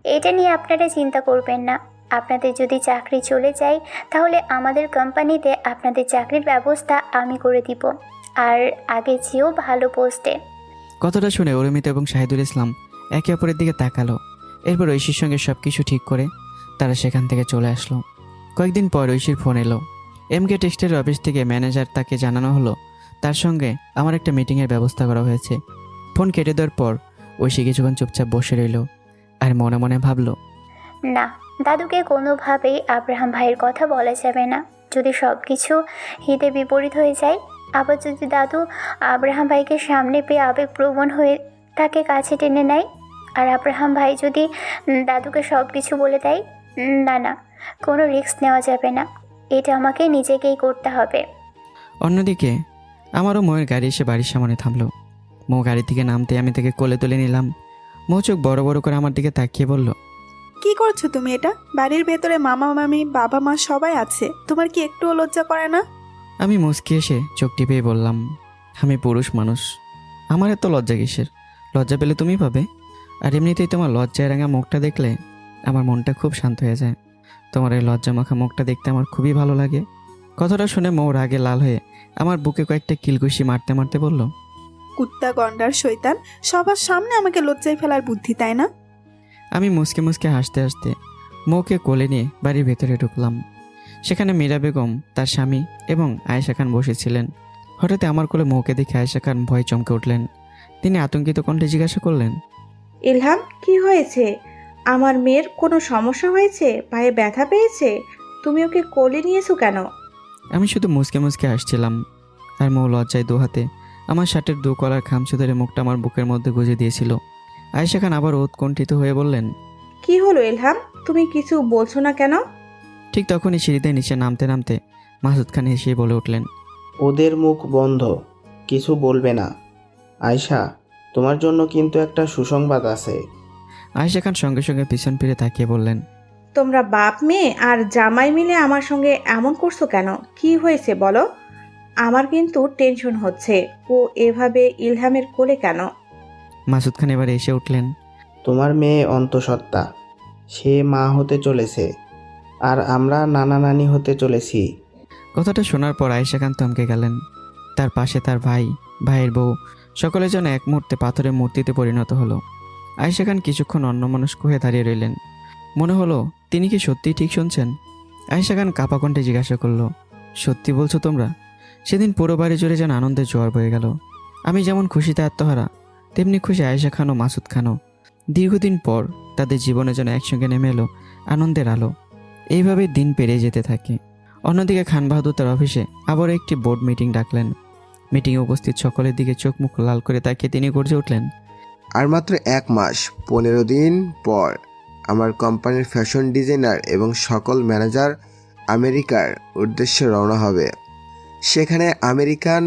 এটা নিয়ে আপনারা চিন্তা করবেন না। আপনাদের যদি চাকরি চলে যায় তাহলে আমাদের কোম্পানিতে আপনাদের চাকরির ব্যবস্থা আমি করে দিব, আর আগে চেয়েও ভালো পোস্টে। কথাটা শুনে অরুমিতা এবং শাহিদুল ইসলাম একে অপরের দিকে তাকালো। এরপর ঐশীর সঙ্গে সব কিছু ঠিক করে তারা সেখান থেকে চলে আসলো। কয়েকদিন পর ঐশীর ফোন এলো। MK টেক্সটাইল অফিস থেকে ম্যানেজার তাকে জানানো হলো তার সঙ্গে আমার একটা মিটিংয়ের ব্যবস্থা করা হয়েছে। ফোন কেটে দেওয়ার পর ঐশী কিছুক্ষণ চুপচাপ বসে রইল আর মনে মনে ভাবলো, না, দাদুকে কোনোভাবেই আব্রাহাম ভাইয়ের কথা বলা যাবে না। যদি সব কিছু হিতে বিপরীত হয়ে যায়, আবার যদি দাদু আব্রাহাম ভাইকে সামনে পেয়ে আবেগপ্রবণ হয়ে তাকে কাছে টেনে নেয়, আর আব্রাহাম ভাই যদি দাদুকে সব কিছু বলে দেয়, না না, কোনো রিস্ক নেওয়া যাবে না। এটা আমাকে নিজেকেই করতে হবে। অন্যদিকে আমারও ময়ের গাড়ি এসে বাড়ির সামনে থামলো। মৌ গাড়ি থেকে নামতে আমি তাকে কোলে তুলে নিলাম। মৌ চোখ বড় বড় করে আমার দিকে তাকিয়ে বলল, কি করছো তুমি এটা? বাড়ির ভেতরে মামা মামি বাবা মা সবাই আছে, তোমার কি একটুও লজ্জা করে না? আমি মুচকি এসে চোখ টিপে বললাম, আমি পুরুষ মানুষ, আমার এত লজ্জা কিসের? লজ্জা পেলে তুমি পাবে। আর এমনিতেই তোমার লজ্জায় রাঙা মুখটা দেখলে আমার মনটা খুব শান্ত হয়ে যায়। তোমার এই লজ্জা মাখা মুখটা দেখতে আমার খুবই ভালো লাগে। কথাটা শুনে মৌ রাগে লাল হয়ে আমার বুকে কয়েকটা কিলঘুষি মারতে মারতে বলল, কুত্তা গন্ডার শয়তান, সবার সামনে আমাকে লজ্জায় ফেলার বুদ্ধি, তাই না? আমি মুসকে মুসকে হাসতে হাসতে মৌকে কোলে নিয়ে বাড়ির ভেতরে ঢুকলাম। সেখানে মীরা বেগম, তার স্বামী এবং আয়েশা খান বসেছিলেন। হঠাৎ আমার কোলে মৌকে দেখে আয়েশা খান ভয় চমকে উঠলেন। তিনি আতঙ্কিত কণ্ঠে জিজ্ঞাসা করলেন, ইলহাম, কি হয়েছে? আমার মেয়ের কোনো সমস্যা হয়েছে? পায়ে ব্যথা পেয়েছে? তুমি ওকে কোলে নিয়েছো কেন? আমি শুধু মুসকে মুসকে হাসছিলাম। আর মৌ লজ্জায় দু হাতে আমার শার্টের দু কলার খামচে ধরে মুখটা আমার বুকের মধ্যে গুজে দিয়েছিল। আয়েশা খান আবার উৎকণ্ঠিত হয়ে বললেন, কি হলো ইলহাম, তুমি কিছু বলছো না কেন? ঠিক তখনই সিঁড়িতে নিচে নামতে নামতে মাসুদ খান হেসে বলে উঠলেন, ওদের মুখ বন্ধ, কিছু বলবে না। আয়শা, তোমার জন্য কিন্তু একটা সুসংবাদ আছে। আয়েশা খান সঙ্গে সঙ্গে পিছন ফিরে তাকিয়ে বললেন, তোমরা বাপ মেয়ে আর জামাই মিলে আমার সঙ্গে এমন করছো কেন? কি হয়েছে বলো? আমার কিন্তু টেনশন হচ্ছে। ও এভাবে ইলহামের কোলে কেন? মাসুদ খান এবার এসে উঠলেন, তোমার মেয়ে অন্তঃসত্ত্বা, সে মা হতে চলেছে, আর আমরা নানা নানি হতে চলেছি। কথাটা শোনার পর আয়েশা খান থমকে গেলেন। তার পাশে তার ভাই, ভাইয়ের বউ, সকলে যেন এক মুহূর্তে পাথরের মূর্তিতে পরিণত হলো। আয়েশা খান কিছুক্ষণ অন্যমনস্ক হয়ে দাঁড়িয়ে রইলেন। মনে হলো তিনি কি সত্যিই ঠিক শুনছেন। আয়েশা খান কাপা কণ্ঠে জিজ্ঞাসা করলো, সত্যি বলছো তোমরা? সেদিন পুরো বাড়ি জুড়ে যেন আনন্দের জোয়ার বয়ে গেল। আমি যেমন খুশিতে আত্মহারা, তেমনি খুশি আয়েশা খান ও মাসুদ খানও। দীর্ঘদিন পর তাদের জীবনে যেন একসঙ্গে নেমে এলো আনন্দের আলো। এইভাবে দিন পেরিয়ে যেতে থাকে। অন্যদিকে খান বাহাদুর তার অফিসে আবার একটি বোর্ড মিটিং ডাকলেন। মিটিংয়ে উপস্থিত সকলের দিকে চোখ মুখ লাল করে তাকিয়ে তিনি গর্জে উঠলেন, আর মাত্র 1 মাস 15 দিন পর আমার কোম্পানির ফ্যাশন ডিজাইনার এবং সকল ম্যানেজার আমেরিকার উদ্দেশ্যে রওনা হবে। সেখানে আমেরিকান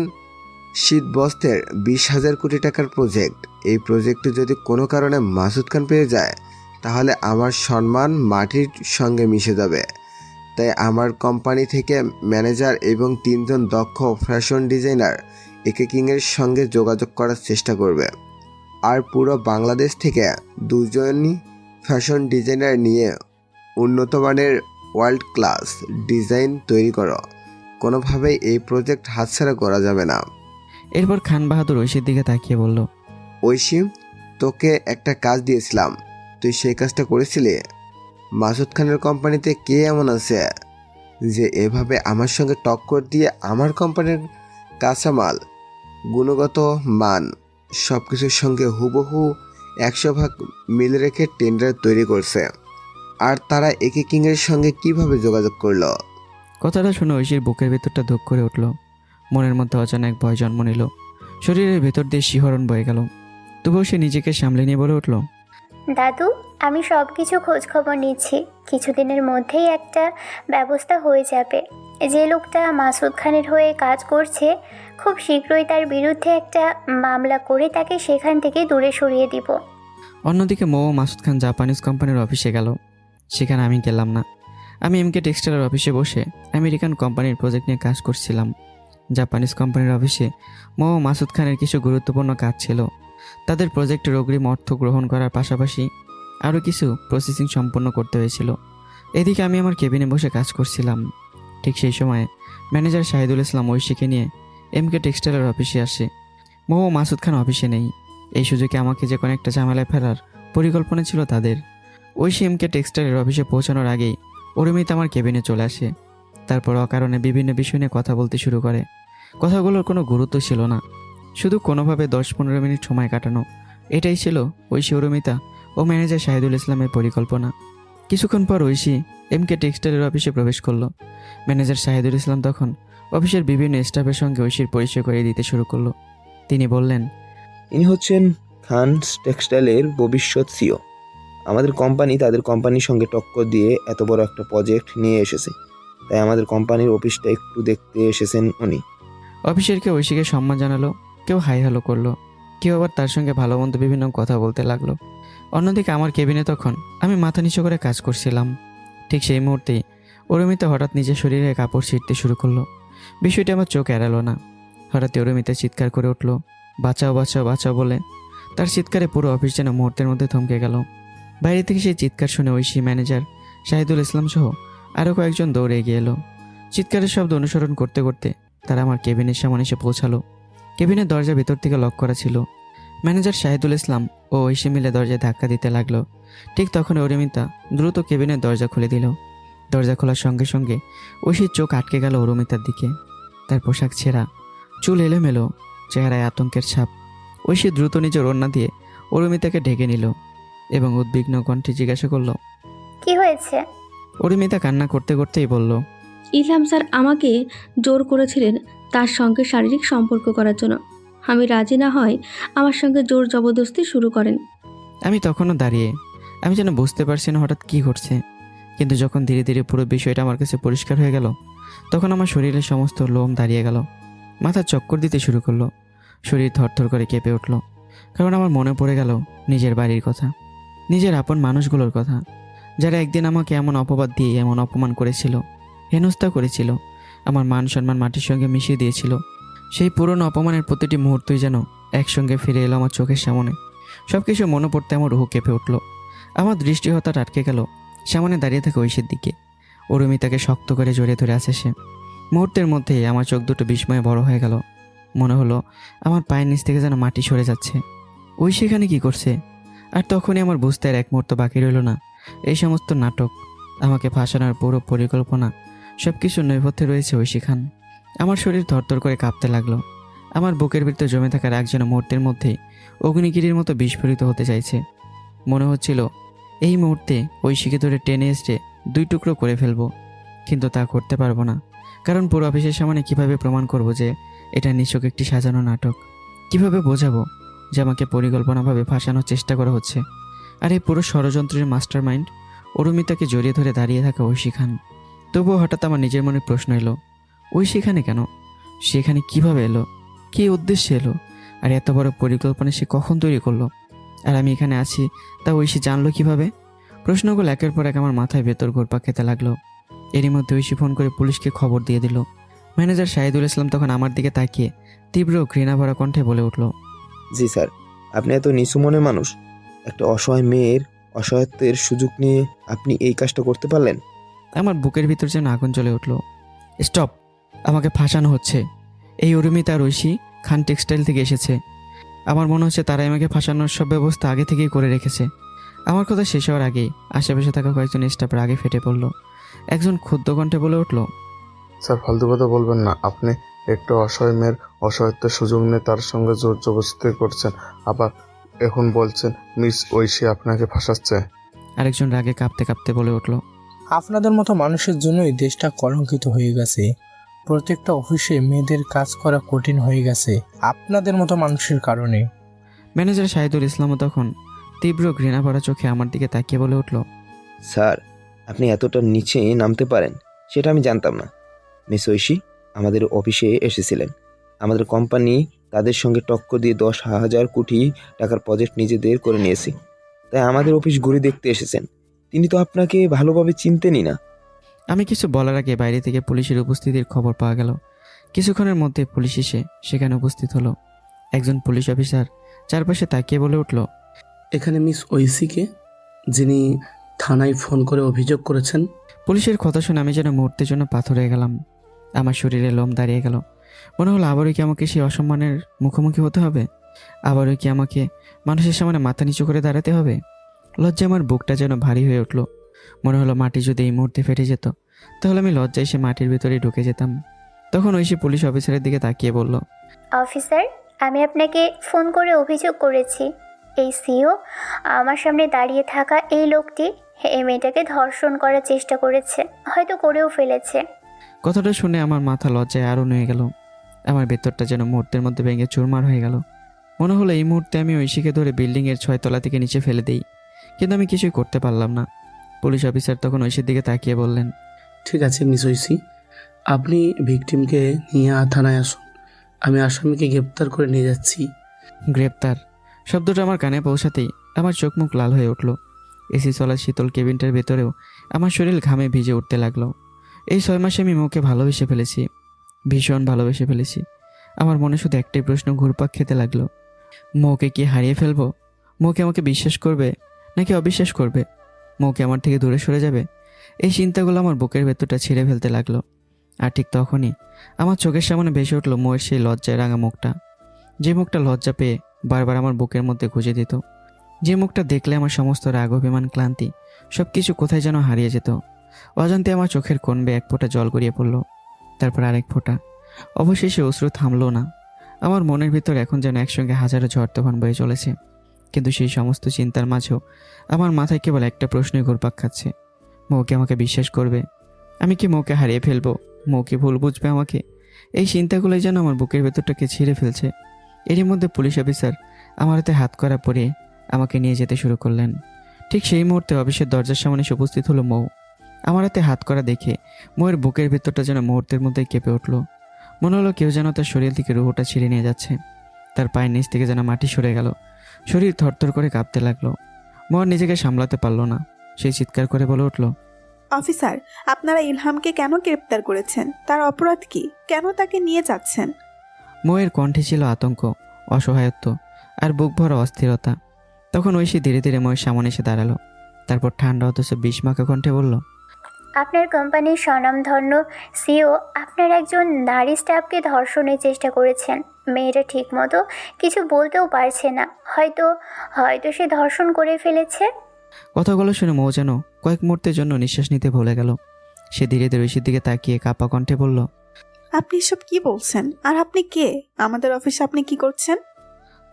শীতবস্ত্রের 20,000 কোটি টাকার প্রজেক্ট। এই প্রজেক্টে যদি কোনো কারণে মাসুদ খান পেয়ে যায় তাহলে আমার সম্মান মাটির সঙ্গে মিশে যাবে। তাই আমার কোম্পানি থেকে ম্যানেজার এবং 3 জন দক্ষ ফ্যাশন ডিজাইনার একে কিংয়ের সঙ্গে যোগাযোগ করার চেষ্টা করবে। আর পুরো বাংলাদেশ থেকে 2 জনই ফ্যাশন ডিজাইনার নিয়ে উন্নত মানের ওয়ার্ল্ড ক্লাস ডিজাইন তৈরি করো। কোনোভাবেই এই প্রজেক্ট হাতছাড়া করা যাবে না। এরপর খান বাহাদুর ঐশীর দিকে তাকিয়ে বলল, ঐশী, তোকে একটা কাজ দিয়েছিলাম, তুই সেই কাজটা করেছিলি? মাসুদ খানের কোম্পানিতে কে এমন আছে যে এভাবে আমার সঙ্গে টক্কর দিয়ে আমার কোম্পানির কাঁচামাল, গুণগত মান সব কিছুর সঙ্গে হুবহু 100% মিল রেখে টেন্ডার তৈরি করছে? আর তারা একে কিংয়ের সঙ্গে কিভাবে যোগাযোগ করলো? কথাটা শুনে ঐশীর বুকের ভেতরটা ধুক করে উঠল। মনের মধ্যে অচানক ভয় জন্ম নিল। শরীরের ভেতর দিয়ে শিহরণ বয়ে গেল। তবুও সে নিজেকে সামলে নিয়ে বলে উঠল, দাদু, আমি সব কিছু খোঁজখবর নিচ্ছি। কিছুদিনের মধ্যেই একটা ব্যবস্থা হয়ে যাবে। যে লোকটা মাসুদ খানের হয়ে কাজ করছে, খুব শীঘ্রই তার বিরুদ্ধে একটা মামলা করে তাকে সেখান থেকে দূরে সরিয়ে দিব। অন্যদিকে মৌ ও মাসুদ খান জাপানিজ কোম্পানির অফিসে গেল। সেখানে আমি গেলাম না। আমি MK টেক্সটাইলের অফিসে বসে আমেরিকান কোম্পানির প্রজেক্ট নিয়ে কাজ করছিলাম। জাপানিজ কোম্পানির অফিসে মৌ ও মাসুদ খানের কিছু গুরুত্বপূর্ণ কাজ ছিল। তাদের প্রজেক্টের অগ্রিম অর্থ গ্রহণ করার পাশাপাশি আরও কিছু প্রসেসিং সম্পন্ন করতে হয়েছিল। এদিকে আমি আমার কেবিনে বসে কাজ করছিলাম। ঠিক সেই সময় ম্যানেজার শাহিদুল ইসলাম ঐশীকে নিয়ে এমকে টেক্সটাইলের অফিসে আসে। মোহাম্মদ মাসুদ খান অফিসে নেই। এই সুযোগে আমাকে যে কোনো একটা ঝামেলায় ফেরার পরিকল্পনা ছিল তাদের। ঐশী এমকে টেক্সটাইলের অফিসে পৌঁছানোর আগেই অরুমিতা আমার কেবিনে চলে আসে। তারপর অকারণে বিভিন্ন বিষয় নিয়ে কথা বলতে শুরু করে। কথাগুলোর কোনো গুরুত্ব ছিল না, শুধু কোনোভাবে 10-15 মিনিট সময় কাটানো, এটাই ছিল ঐশী, অরুমিতা ও ম্যানেজার শাহিদুল ইসলামের পরিকল্পনা। কিছুক্ষণ পর ঐশী এমকে টেক্সটাইলের অফিসে প্রবেশ করলো। ম্যানেজার শাহিদুল ইসলাম তখন অফিসের বিভিন্ন স্টাফের সঙ্গে ঐশীর পরিচয় করিয়ে দিতে শুরু করলো। তিনি বললেন, ইনি হচ্ছেন খান টেক্সটাইলের ভবিষ্যৎ সিও। আমাদের কোম্পানি তাদের কোম্পানির সঙ্গে টক্কর দিয়ে এত বড় একটা প্রজেক্ট নিয়ে এসেছে, তাই আমাদের কোম্পানির অফিসটা একটু দেখতে এসেছেন উনি। অফিসের কেউ ঐশীকে সম্মান জানালো, কেউ হাই হ্যালো করলো, কেউ আবার তার সঙ্গে ভালো মন্দ বিভিন্ন কথা বলতে লাগলো। অন্যদিকে আমার কেবিনে তখন আমি মাথা নিচু করে কাজ করছিলাম। ঠিক সেই মুহূর্তেই অরুমিতা হঠাৎ নিজের শরীরে কাপড় ছিঁড়তে শুরু করলো। বিষয়টি আমার চোখ এড়ালো না। হঠাৎই অরুমিতা চিৎকার করে উঠলো, বাঁচাও বাঁচাও বাঁচাও বলে। তার চিৎকারে পুরো অফিস যেন মুহূর্তের মধ্যে থমকে গেল। বাইরে থেকে সেই চিৎকার শুনে ঐশী, ম্যানেজার শাহিদুল ইসলাম সহ আরও কয়েকজন দৌড়ে এগিয়ে এলো। চিৎকারের শব্দ অনুসরণ করতে করতে তারা আমার কেবিনের সামনে এসে পৌঁছালো। কেবিনের দরজা ভেতর থেকে লক করা ছিল। ম্যানেজার শাহিদুল ইসলাম ও ঐশী মিলে দরজায় ধাক্কা দিতে লাগলো। ঠিক তখন অরুমিতা দ্রুত কেবিনের দরজা খুলে দিল। দরজা খোলার সঙ্গে সঙ্গে ঐশীর চোখ আটকে গেল অরুমিতার দিকে। তার পোশাক ছেঁড়া, চুল এলোমেলো, চেহারায় আতঙ্কের ছাপ। ঐশী দ্রুত নিজের ওড়না দিয়ে অরুমিতাকে ঢেকে নিল এবং উদ্বিগ্ন কণ্ঠে জিজ্ঞাসা করলো, কি হয়েছে? অরুমিতা কান্না করতে করতেই বলল, ইলহাম স্যার আমাকে জোর করেছিলেন তার সঙ্গে শারীরিক সম্পর্ক করার জন্য। আমি রাজি না হয় আমার সঙ্গে জোর জবরদস্তি শুরু করেন। আমি তখনও দাঁড়িয়ে, আমি যেন বুঝতে পারছি না হঠাৎ কী ঘটছে। কিন্তু যখন ধীরে ধীরে পুরো বিষয়টা আমার কাছে পরিষ্কার হয়ে গেল, তখন আমার শরীরের সমস্ত লোম দাঁড়িয়ে গেল, মাথা চক্কর দিতে শুরু করলো, শরীর থরথর করে কেঁপে উঠল। কারণ আমার মনে পড়ে গেল নিজের বাড়ির কথা, নিজের আপন মানুষগুলোর কথা, যারা একদিন আমাকে এমন অপবাদ দিয়ে এমন অপমান করেছিল, হেনস্থা করেছিল, আমার মান সম্মান মাটির সঙ্গে মিশিয়ে দিয়েছিল। সেই পুরনো অপমানের প্রতিটি মুহূর্তই যেন একসঙ্গে ফিরে এলো আমার চোখের সামনে। সব কিছু মনে পড়তে আমার রুহ কেঁপে উঠল। আমার দৃষ্টি হঠাৎ আটকে গেল সামনে দাঁড়িয়ে থাকে ঐশীর দিকে। অরুমিতাকে শক্ত করে জড়িয়ে ধরে আছে সে। মুহূর্তের মধ্যেই আমার চোখ দুটো বিস্ময়ে বড় হয়ে গেল। মনে হলো আমার পায়ের নিচ থেকে যেন মাটি সরে যাচ্ছে। ঐশী এখানে কী করছে? আর তখনই আমার বুঝতে আর এক মুহূর্ত বাকি রইল না, এই সমস্ত নাটক, আমাকে ফাঁসানোর পুরো পরিকল্পনা, সব কিছু নৈপথ্যে রয়েছে ঐশী খান। আমার শরীর থরথর করে কাঁপতে লাগলো। আমার বুকের ভিতরে জমে থাকা রাগ যেন মুহূর্তের মধ্যেই অগ্নিগিরির মতো বিস্ফোরিত হতে চাইছে। মনে হচ্ছিল এই মুহূর্তে ঐশীকে ধরে টেনে এসে 2 টুকরো করে ফেলবো, কিন্তু তা করতে পারবো না। কারণ পুরো অফিসের সামনে কিভাবে প্রমাণ করব যে এটা নিছক একটি সাজানো নাটক? কিভাবে বোঝাবো যে আমাকে পরিকল্পনাভাবে ফাঁসানোর চেষ্টা করা হচ্ছে? আর এই পুরো ষড়যন্ত্রের মাস্টারমাইন্ড অরুমিতাকে জড়িয়ে ধরে দাঁড়িয়ে থাকা ঐশী খান। তবুও হঠাৎ আমার নিজের মনে প্রশ্ন এলো, ঐশী খানে কেন? সেখানে কিভাবে এলো? কী উদ্দেশ্যে এলো? আর এত বড় পরিকল্পনা সে কখন তৈরি করলো? আর আমি এখানে আছি তা ঐশী জানলো কিভাবে? প্রশ্নগুলো একের পর এক আমার মাথায় ভেতর ঘুরপাক খেতে লাগলো। এরই মধ্যে ঐশী ফোন করে পুলিশকে খবর দিয়ে দিল। ম্যানেজার শাহিদুল ইসলাম তখন আমার দিকে তাকিয়ে তীব্র ঘৃণা ভরা কণ্ঠে বলে উঠল, জি স্যার, আপনি এত নিচু মনের মানুষ? একটা অসহায় মেয়ের অসহায়ত্বের সুযোগ নিয়ে আপনি এই কাজটা করতে পারলেন? আমার বুকের ভিতর যেন আগুন জ্বলে উঠল। স্টপ! আমাকে ফাঁসানো হচ্ছে। এই অরুমিতা আর ঐশী খান টেক্সটাইল থেকে এসেছে। আমার মনে হচ্ছে তারাই আমাকে ফাঁসানোর সব ব্যবস্থা আগে থেকেই করে রেখেছে। আমার কথা শেষ হওয়ার আগেই আশেপাশে থাকা কয়েকজন স্টাফের আগে ফেটে পড়ল। একজন ক্ষুদ্র কণ্ঠে বলে উঠল, স্যার ফালতু কথা বলবেন না। আপনি একটা অসহায় মেয়ের অসহায়ত্বের সুযোগ নিয়ে তার সঙ্গে জোর জবরদস্তি করছেন, আবার এখন বলছেন মিস ঐশী আপনাকে ফাঁসাচ্ছে। আরেকজন রাগে কাঁপতে কাঁপতে বলে উঠল, আপনাদের মতো মানুষের জন্যই দেশটা কলঙ্কিত হয়ে গেছে। প্রত্যেকটা অফিসে মেয়েদের কাজ করা কঠিন হয়ে গেছে আপনাদের মতো মানুষের কারণে। ম্যানেজার শাহিদুল ইসলামও তখন তীব্র ঘৃণা ভরা চোখে আমার দিকে তাকিয়ে বলে উঠল, স্যার, আপনি এতটা নিচে নামতে পারেন সেটা আমি জানতাম না। মিস ঐশী আমাদের অফিসে এসেছিলেন। আমাদের কোম্পানি তাদের সঙ্গে টক্কর দিয়ে 10,000 কোটি টাকার প্রজেক্ট নিজেদের করে নিয়েছি, তাই আমাদের অফিস ঘুরে দেখতে এসেছেন। তিনি তো আপনাকে ভালোভাবে চিনতেনই না। আমি কিছু বলার আগে বাইরে থেকে পুলিশের উপস্থিতির খবর পাওয়া গেল। কিছুক্ষণের মধ্যে পুলিশ এসে সেখানে উপস্থিত হলো। একজন পুলিশ অফিসার চারপাশে তাকিয়ে বলে উঠল, এখানে মিস ঐশীকে যিনি থানায় ফোন করে অভিযোগ করেছেন? পুলিশের কথা শুনে আমি যেন মুহূর্তের জন্য পাথর হয়ে গেলাম। আমার শরীরে লোম দাঁড়িয়ে গেল। মনে হলো আবারও কি আমাকে সেই অসম্মানের মুখোমুখি হতে হবে? আবারও কি আমাকে মানুষের সামনে মাথা নিচু করে দাঁড়াতে হবে? লজ্জায় আমার বুকটা যেন ভারী হয়ে উঠল। মনে হলো মাটি যদি এই মুহূর্তে ফেটে যেত তাহলে আমি লজ্জায় সে মাটির ভিতরেই ঢুকে যেতাম। তখন ঐশী পুলিশ অফিসারের দিকে তাকিয়ে বলল, অফিসার, আমি আপনাকে ফোন করে অভিযোগ করেছি। এই সিও আমার সামনে দাঁড়িয়ে থাকা এই লোকটি এই মেয়েটাকে ধর্ষণ করার চেষ্টা করেছে, হয়তো করেও ফেলেছে। কথাটা শুনে আমার মাথা লজ্জায় আরও নুয়ে গেল। আমার ভেতরটা যেন মুহূর্তের মধ্যে ভেঙে চুরমার হয়ে গেল। মনে হলো এই মুহূর্তে আমি ঐশীকে ধরে বিল্ডিংয়ের 6 তলা থেকে নিচে ফেলে দিই, কিন্তু আমি কিছুই করতে পারলাম না। পুলিশ অফিসার তখন ঐশীর দিকে তাকিয়ে বললেন, ঠিক আছে মিস ঐশী, আপনি ভিকটিমকে নিয়ে থানায় আসুন, আমি আসামিকে গ্রেপ্তার করে নিয়ে যাচ্ছি। গ্রেপ্তার শব্দটা আমার কানে পৌঁছাতেই আমার চোখ মুখ লাল হয়ে উঠল। এসি চলা শীতল কেবিনটার ভেতরেও আমার শরীর ঘামে ভিজে উঠতে লাগলো। এই 6 মাসে আমি মৌকে ভালোবেসে ফেলেছি, ভীষণ ভালোবেসে ফেলেছি। আমার মনে শুধু একটাই প্রশ্ন ঘুরপাক খেতে লাগলো, মৌকে কি হারিয়ে ফেলবো? মৌকে আমাকে বিশ্বাস করবে নাকি অবিশ্বাস করবে? মৌকে আমার থেকে দূরে সরে যাবে? এই চিন্তাগুলো আমার বুকের ভেতরটা ছিঁড়ে ফেলতে লাগলো। আর ঠিক তখনই আমার চোখের সামনে ভেসে উঠল মৌয়ের সেই লজ্জায় রাঙা মুখটা, যে মুখটা লজ্জা পেয়ে বারবার আমার বুকের মধ্যে গুঁজে দিত, যে মুখটা দেখলে আমার সমস্ত রাগ অভিমান ক্লান্তি সব কিছু কোথায় যেন হারিয়ে যেত। অজান্তে আমার চোখের কোণ বেয়ে এক ফোঁটা জল গড়িয়ে পড়ল, তারপর আরেক ফোঁটা। অবশেষে অশ্রু থামলো না। আমার মনের ভিতর এখন যেন একসঙ্গে হাজারো ঝড় তুফান বয়ে চলেছে। কিন্তু সেই সমস্ত চিন্তার মাঝেও আমার মাথায় কেবল একটা প্রশ্নই ঘুরপাক খাচ্ছে, মৌকে আমাকে বিশ্বাস করবে? আমি কি মৌকে হারিয়ে ফেলবো? মৌ কি ভুল বুঝবে আমাকে? এই চিন্তাগুলোই যেন আমার বুকের ভেতরটাকে ছিঁড়ে ফেলছে। এরই মধ্যে পুলিশ অফিসার আমার হাতে হাত করা পরিয়ে আমাকে নিয়ে যেতে শুরু করলেন। ঠিক সেই মুহূর্তে অফিসের দরজার সামনে এসে উপস্থিত হলো মৌ। আমার হাতে হাত করা দেখে মৌয়ের বুকের ভেতরটা যেন মুহূর্তের মধ্যেই কেঁপে উঠল। মনে হলো কেউ যেন তার শরীর থেকে রুহটা ছিঁড়ে নিয়ে যাচ্ছে। তার পায়ের নিচ থেকে যেন মাটি সরে গেল, শরীর থরথর করে কাঁপতে লাগলো। মৌ নিজেকে সামলাতে পারল না, সেই চিৎকার করে বলে উঠল, অফিসার, আপনারা ইলহামকে কেন গ্রেপ্তার করেছেন? তার অপরাধ কি? কেন তাকে নিয়ে যাচ্ছেন? মৌয়ের কণ্ঠে ছিল আতঙ্ক, অসহায়ত্ব আর বুক ভরা অস্থিরতা। তখন ঐশী ধীরে ধীরে মৌয়ের সামনে এসে দাঁড়ালো। তারপর ঠান্ডা অথচ বিষ-মাখা কণ্ঠে বলল, আপনার কোম্পানির স্বনামধন্য সিও আপনার একজন নারী স্টাফকে ধর্ষণের চেষ্টা করেছেন। মেয়েটা ঠিকমতো কিছু বলতেও পারছে না, হয়তো হয়তো সে ধর্ষণ করে ফেলেছে। কথাগুলো শুনে মৌ যেন কয়েক মুহূর্তের জন্য নিঃশ্বাস নিতে ভুলে গেল। সে ধীরে ধীরে ঐশীর দিকে তাকিয়ে কাঁপা কণ্ঠে বলল, আপনি এসব কি বলছেন? আর আপনি কে? আমাদের অফিসে আপনি কি করছেন?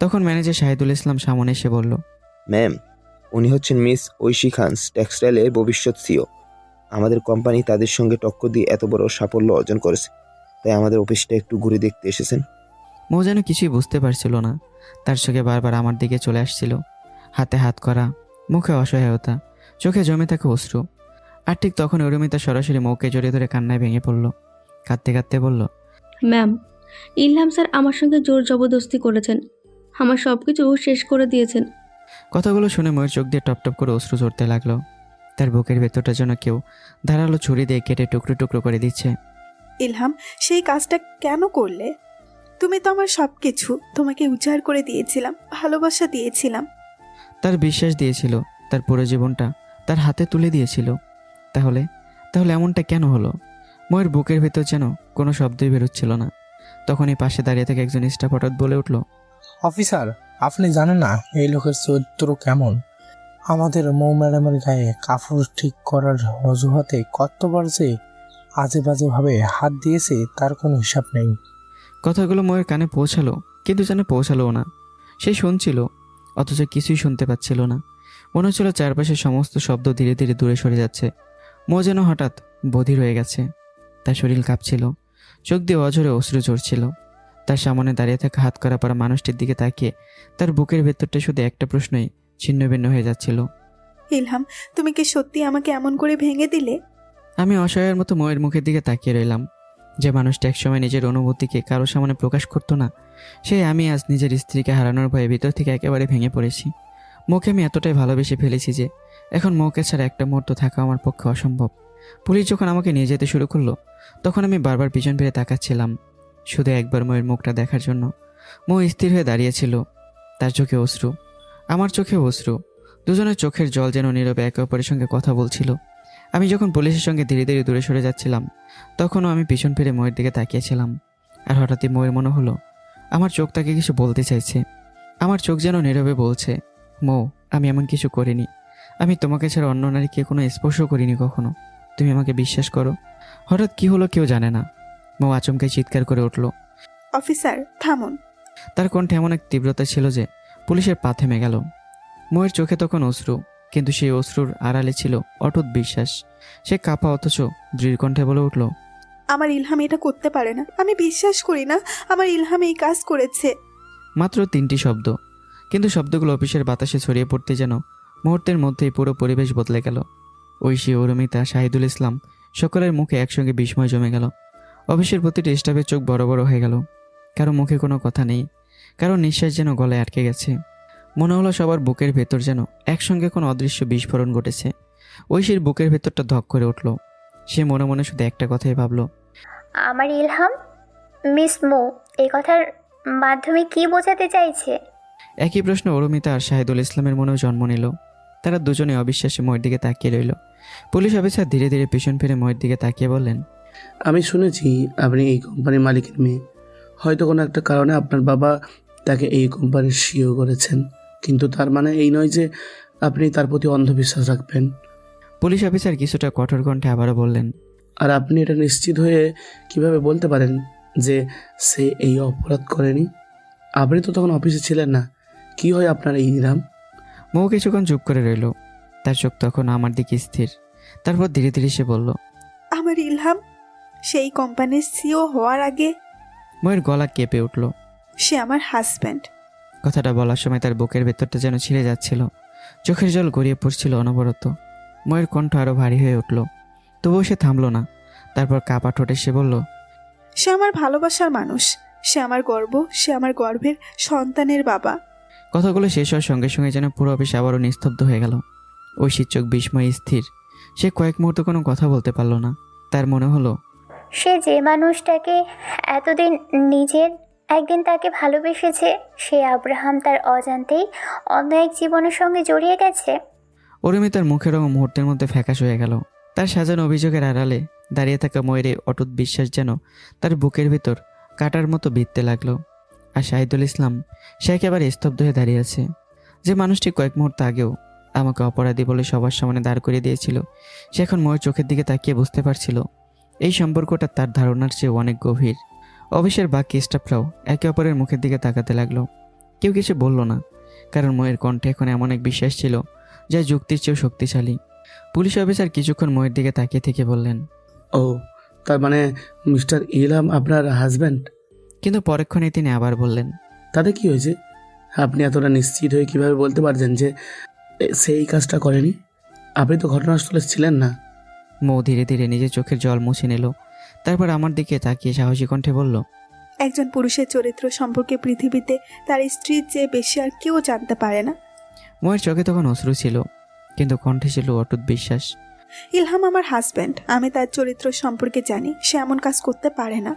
তখন ম্যানেজার শাহিদুল ইসলাম সামনে এসে বলল, ম্যাম, উনি হচ্ছেন মিস ঐশী খান, টেক্সটাইলের ভবিষ্যৎ সিও। আমাদের কোম্পানি তাদের সঙ্গে টক্কর দিয়ে এত বড় সাফল্য অর্জন করেছে, তাই আমাদের অফিসটা একটু ঘুরে দেখতে এসেছেন। মৌ যেন কিছুই বুঝতে পারছিল না। তার চোখে বারবার আমার দিকে চলে আসছিল, হাতে হাত করা, মুখে অসহায়তা, চোখে জমে থাকে অশ্রু। আর ঠিক তখন অরুমিতা সরাসরি মৌকে জড়িয়ে ধরে কান্নায় ভেঙে পড়ল। কাঁদতে কাঁদতে বলল, ম্যাম, ইলহাম স্যার আমার সঙ্গে জোর জবরদস্তি করেছেন, আমার সব কিছু শেষ করে দিয়েছেন। কথাগুলো শুনে ময়ের চোখ দিয়ে টপ টপ করে অশ্রু ঝরতে লাগলো। তার বুকের ভেতরটা যেন কেউ ধারালো ছুরি দিয়ে কেটে টুকরো টুকরো করে দিচ্ছে। ইলহাম, সেই কাজটা কেন করলে? তুমি তো আমার সবকিছু, তোমাকে উজাড় করে দিয়েছিলাম, ভালোবাসা দিয়েছিলাম। তার বিশ্বাস দিয়েছিল, তার পুরো জীবনটা তার হাতে তুলে দিয়েছিল। তাহলে তাহলে এমনটা কেন হলো? ময়ের বুকের ভেতর যেন কোনো শব্দই বেরোচ্ছিল না। তখনই পাশে দাঁড়িয়ে থেকে একজন স্টাফ হঠাৎ বলে উঠল, অফিসার, আপনি জানেন না এই লোকের চরিত্র কেমন? আমাদের মৌ ম্যাডামের গায়ে কাপড় ঠিক করার অজুহাতে কতবার যে আজে বাজেভাবে হাত দিয়েছে তার কোনো হিসাব নেই। কথাগুলো ময়ের কানে পৌঁছালো, কিন্তু যেন পৌঁছালোও না। সে শুনছিল অথচ কিছুই শুনতে পাচ্ছিল না। মনে হচ্ছিল চারপাশের সমস্ত শব্দ ধীরে ধীরে দূরে সরে যাচ্ছে। মৌ যেন হঠাৎ বধির হয়ে গেছে। তার শরীর কাঁপছিল, চোখ দিয়ে অঝরে অশ্রু ঝরছিল। তার সামনে দাঁড়িয়ে থাকা হাত করা পড়া মানুষটির দিকে তাকিয়ে তার বুকের ভেতরটা শুধু একটা প্রশ্নই ছিন্ন ভিন্ন হয়ে যাচ্ছিল, ইলহাম, তুমি কি সত্যি আমাকে এমন করে ভেঙে দিলে? আমি অসহায়ের মতো ময়ের মুখের দিকে তাকিয়ে রইলাম। যে মানুষটা একসময় নিজের অনুভূতিকে কারো সামনে প্রকাশ করতো না, সেই আমি আজ নিজের স্ত্রীকে হারানোর ভয়ে ভিতর থেকে একেবারে ভেঙে পড়েছি। মৌকে আমি এতটাই ভালোবেসে ফেলেছি যে এখন মৌকে ছাড়া একটা মুহূর্ত থাকা আমার পক্ষে অসম্ভব। পুলিশ যখন আমাকে নিয়ে যেতে শুরু করলো, তখন আমি বারবার পিছন ফিরে তাকাচ্ছিলাম, শুধু একবার ময়ের মুখটা দেখার জন্য। মৌ স্থির হয়ে দাঁড়িয়েছিল, তার চোখে অশ্রু, আমার চোখে অশ্রু, দুজনের চোখের জল যেন নীরবে একে অপরের সঙ্গে কথা বলছিল। আমি যখন পুলিশের সঙ্গে ধীরে ধীরে দূরে সরে যাচ্ছিলাম, তখনও আমি পিছন ফিরে ময়ের দিকে তাকিয়েছিলাম। আর হঠাৎই ময়ের মনে হলো আমার চোখ তাকে কিছু বলতে চাইছে। আমার চোখ যেন নীরবে বলছে, মৌ, আমি এমন কিছু করিনি। আমি তোমাকে ছাড়া অন্য নারীকে কোনো স্পর্শ করিনি কখনো। তুমি আমাকে বিশ্বাস করো। হঠাৎ কি হলো কেউ জানে না, মৌ আচমকে চিৎকার করে উঠল। অফিসার থামুন। তার কণ্ঠে এমন এক তীব্রতা ছিল যে পুলিশের পা থেমে গেল। ময়ের চোখে তখন অশ্রু, কিন্তু সেই অশ্রুর আড়ালে ছিল অটুট বিশ্বাস। সে কাঁপা অথচ দৃঢ় কণ্ঠে বলে উঠল, আমার ইলহাম এটা করতে পারে না। আমি বিশ্বাস করি না আমার ইলহাম এই কাজ করেছে। মাত্র 3টি শব্দ, কিন্তু শব্দগুলো অফিসের বাতাসে ছড়িয়ে পড়তে যেন মুহূর্তের মধ্যেই পুরো পরিবেশ বদলে গেল। ঐশী, অরুমিতা, শাহিদুল ইসলাম সকলের মুখে একসঙ্গে বিস্ময় জমে গেল। অফিসের প্রতিটি স্টাফের চোখ বড় বড় হয়ে গেল। কারো মুখে কোনো কথা নেই, কারো নিঃশ্বাস যেন গলায় আটকে গেছে। মনে হলো সবার বুকের ভেতর যেন একসঙ্গে কোনো অদৃশ্য বিস্ফোরণ ঘটেছে। ঐশীর বুকের ভেতরটা ধক করে উঠল। সে মনে মনে শুধু একটা কথাই ভাবল, আমার ইলহাম। মিস মৌ এই কথার মাধ্যমে কি বোঝাতে চাইছে? একই প্রশ্ন অরুমিতা আর শাহিদুল ইসলামের মনেও জন্ম নিল। তারা দুজনে অবিশ্বাসে ময়ের দিকে তাকিয়ে রইল। পুলিশ অফিসার ধীরে ধীরে পিছন ফিরে ময়ের দিকে তাকিয়ে বললেন, আমি শুনেছি আপনি এই কোম্পানির মালিকের মেয়ে। হয়তো কোনো একটা কারণে আপনার বাবা তাকে এই কোম্পানির সিইও করেছেন, কিন্তু তার মানে এই নয় যে আপনি তার প্রতি অন্ধবিশ্বাস রাখবেন। পুলিশ অফিসার কিছুটা কঠোর কণ্ঠে আবারও বললেন, আর আপনি এটা নিশ্চিত হয়ে কিভাবে বলতে পারেন যে সে এই অপরাধ করেনি? আপনি তো তখন অফিসে ছিলেন না। কি হয় আপনার এই ইলহাম? মৌ কিছুক্ষণ চুপ করে রইল। তার চোখ তখন আমার দিকে স্থির। তারপর ধীরে ধীরে সে বলল, আমার ইলহাম সেই কোম্পানির সিও হওয়ার আগে ময়ের গলা কেঁপে উঠল। সে আমার হাজব্যান্ড। কথাটা বলার সময় তার বুকের ভেতরটা যেন ছিঁড়ে যাচ্ছিল। চোখের জল গড়িয়ে পড়ছিল অনবরত। ময়ের কণ্ঠ আরও ভারী হয়ে উঠল। তবুও সে থামল না। তারপর কাপা ঠোঁটে সে বলল, সে আমার ভালোবাসার মানুষ। সে আমার গর্ব। সে আমার গর্ভের সন্তানের বাবা। কথাগুলো শেষ হওয়ার সঙ্গে সঙ্গে যেন পুরো অফিস আবারও নিস্তব্ধ হয়ে গেল। ঐশীর চোখ বিস্ময়ে স্থির। সে কয়েক মুহূর্ত কোনো কথা বলতে পারল না। তার মনে হলো সে যে মানুষটাকে এতদিন নিজের, একদিন তাকে ভালোবেসেছে, সে আব্রাহাম তার অজান্তেই অন্য এক জীবনের সঙ্গে জড়িয়ে গেছে। অরুমিতার মুখের রঙ মুহূর্তের মধ্যে ফ্যাকাশ হয়ে গেল। তার সাজানো অভিযোগের আড়ালে দাঁড়িয়ে থাকা ময়ের এই অটুট বিশ্বাস যেন তার বুকের ভিতর কাটার মতো বিঁধতে লাগলো। আর শাহিদুল ইসলাম, সে একেবারে স্তব্ধ হয়ে দাঁড়িয়ে আছে। যে মানুষটি কয়েক মুহূর্ত আগেও আমাকে অপরাধী বলে সবার সামনে দাঁড় করিয়ে দিয়েছিল, সে এখন ময়ের চোখের দিকে তাকিয়ে বুঝতে পারছিল এই সম্পর্কটা তার ধারণার চেয়ে অনেক গভীর। অফিসের বাকি স্টাফরাও একে অপরের মুখের দিকে তাকাতে লাগলো। কেউ কিছু বলল না, কারণ ময়ের কণ্ঠে এখন এমন এক বিশ্বাস ছিল যা যুক্তির চেয়েও শক্তিশালী। পুলিশ অফিসার কিছুক্ষণ ময়ের দিকে তাকিয়ে থেকে বললেন, ও, তার মানে মিস্টার ইলহাম আপনার হাজব্যান্ড? কিন্তু পরক্ষণে তিনি আবার বললেন, তাতে কি হয়েছে? আপনি এতটা নিশ্চিত হয়ে কিভাবে বলতে পারছেন যে সে এই কাজটা করেনি? আপনি তো ঘটনাস্থলে ছিলেন না। মৌ ধীরে ধীরে নিজের চোখের জল মুছে নিল। তারপর আমার দিকে তাকিয়ে সাহসী কণ্ঠে বলল, একজন পুরুষের চরিত্র সম্পর্কে পৃথিবীতে তার স্ত্রীর চেয়ে বেশি আর কেউ জানতে পারে না। ময়ের চোখে তখন অশ্রু ছিল, কিন্তু কণ্ঠে ছিল অটুট বিশ্বাস। ইলহাম আমার হাজব্যান্ড। আমি তার চরিত্র সম্পর্কে জানি। সে এমন কাজ করতে পারে না।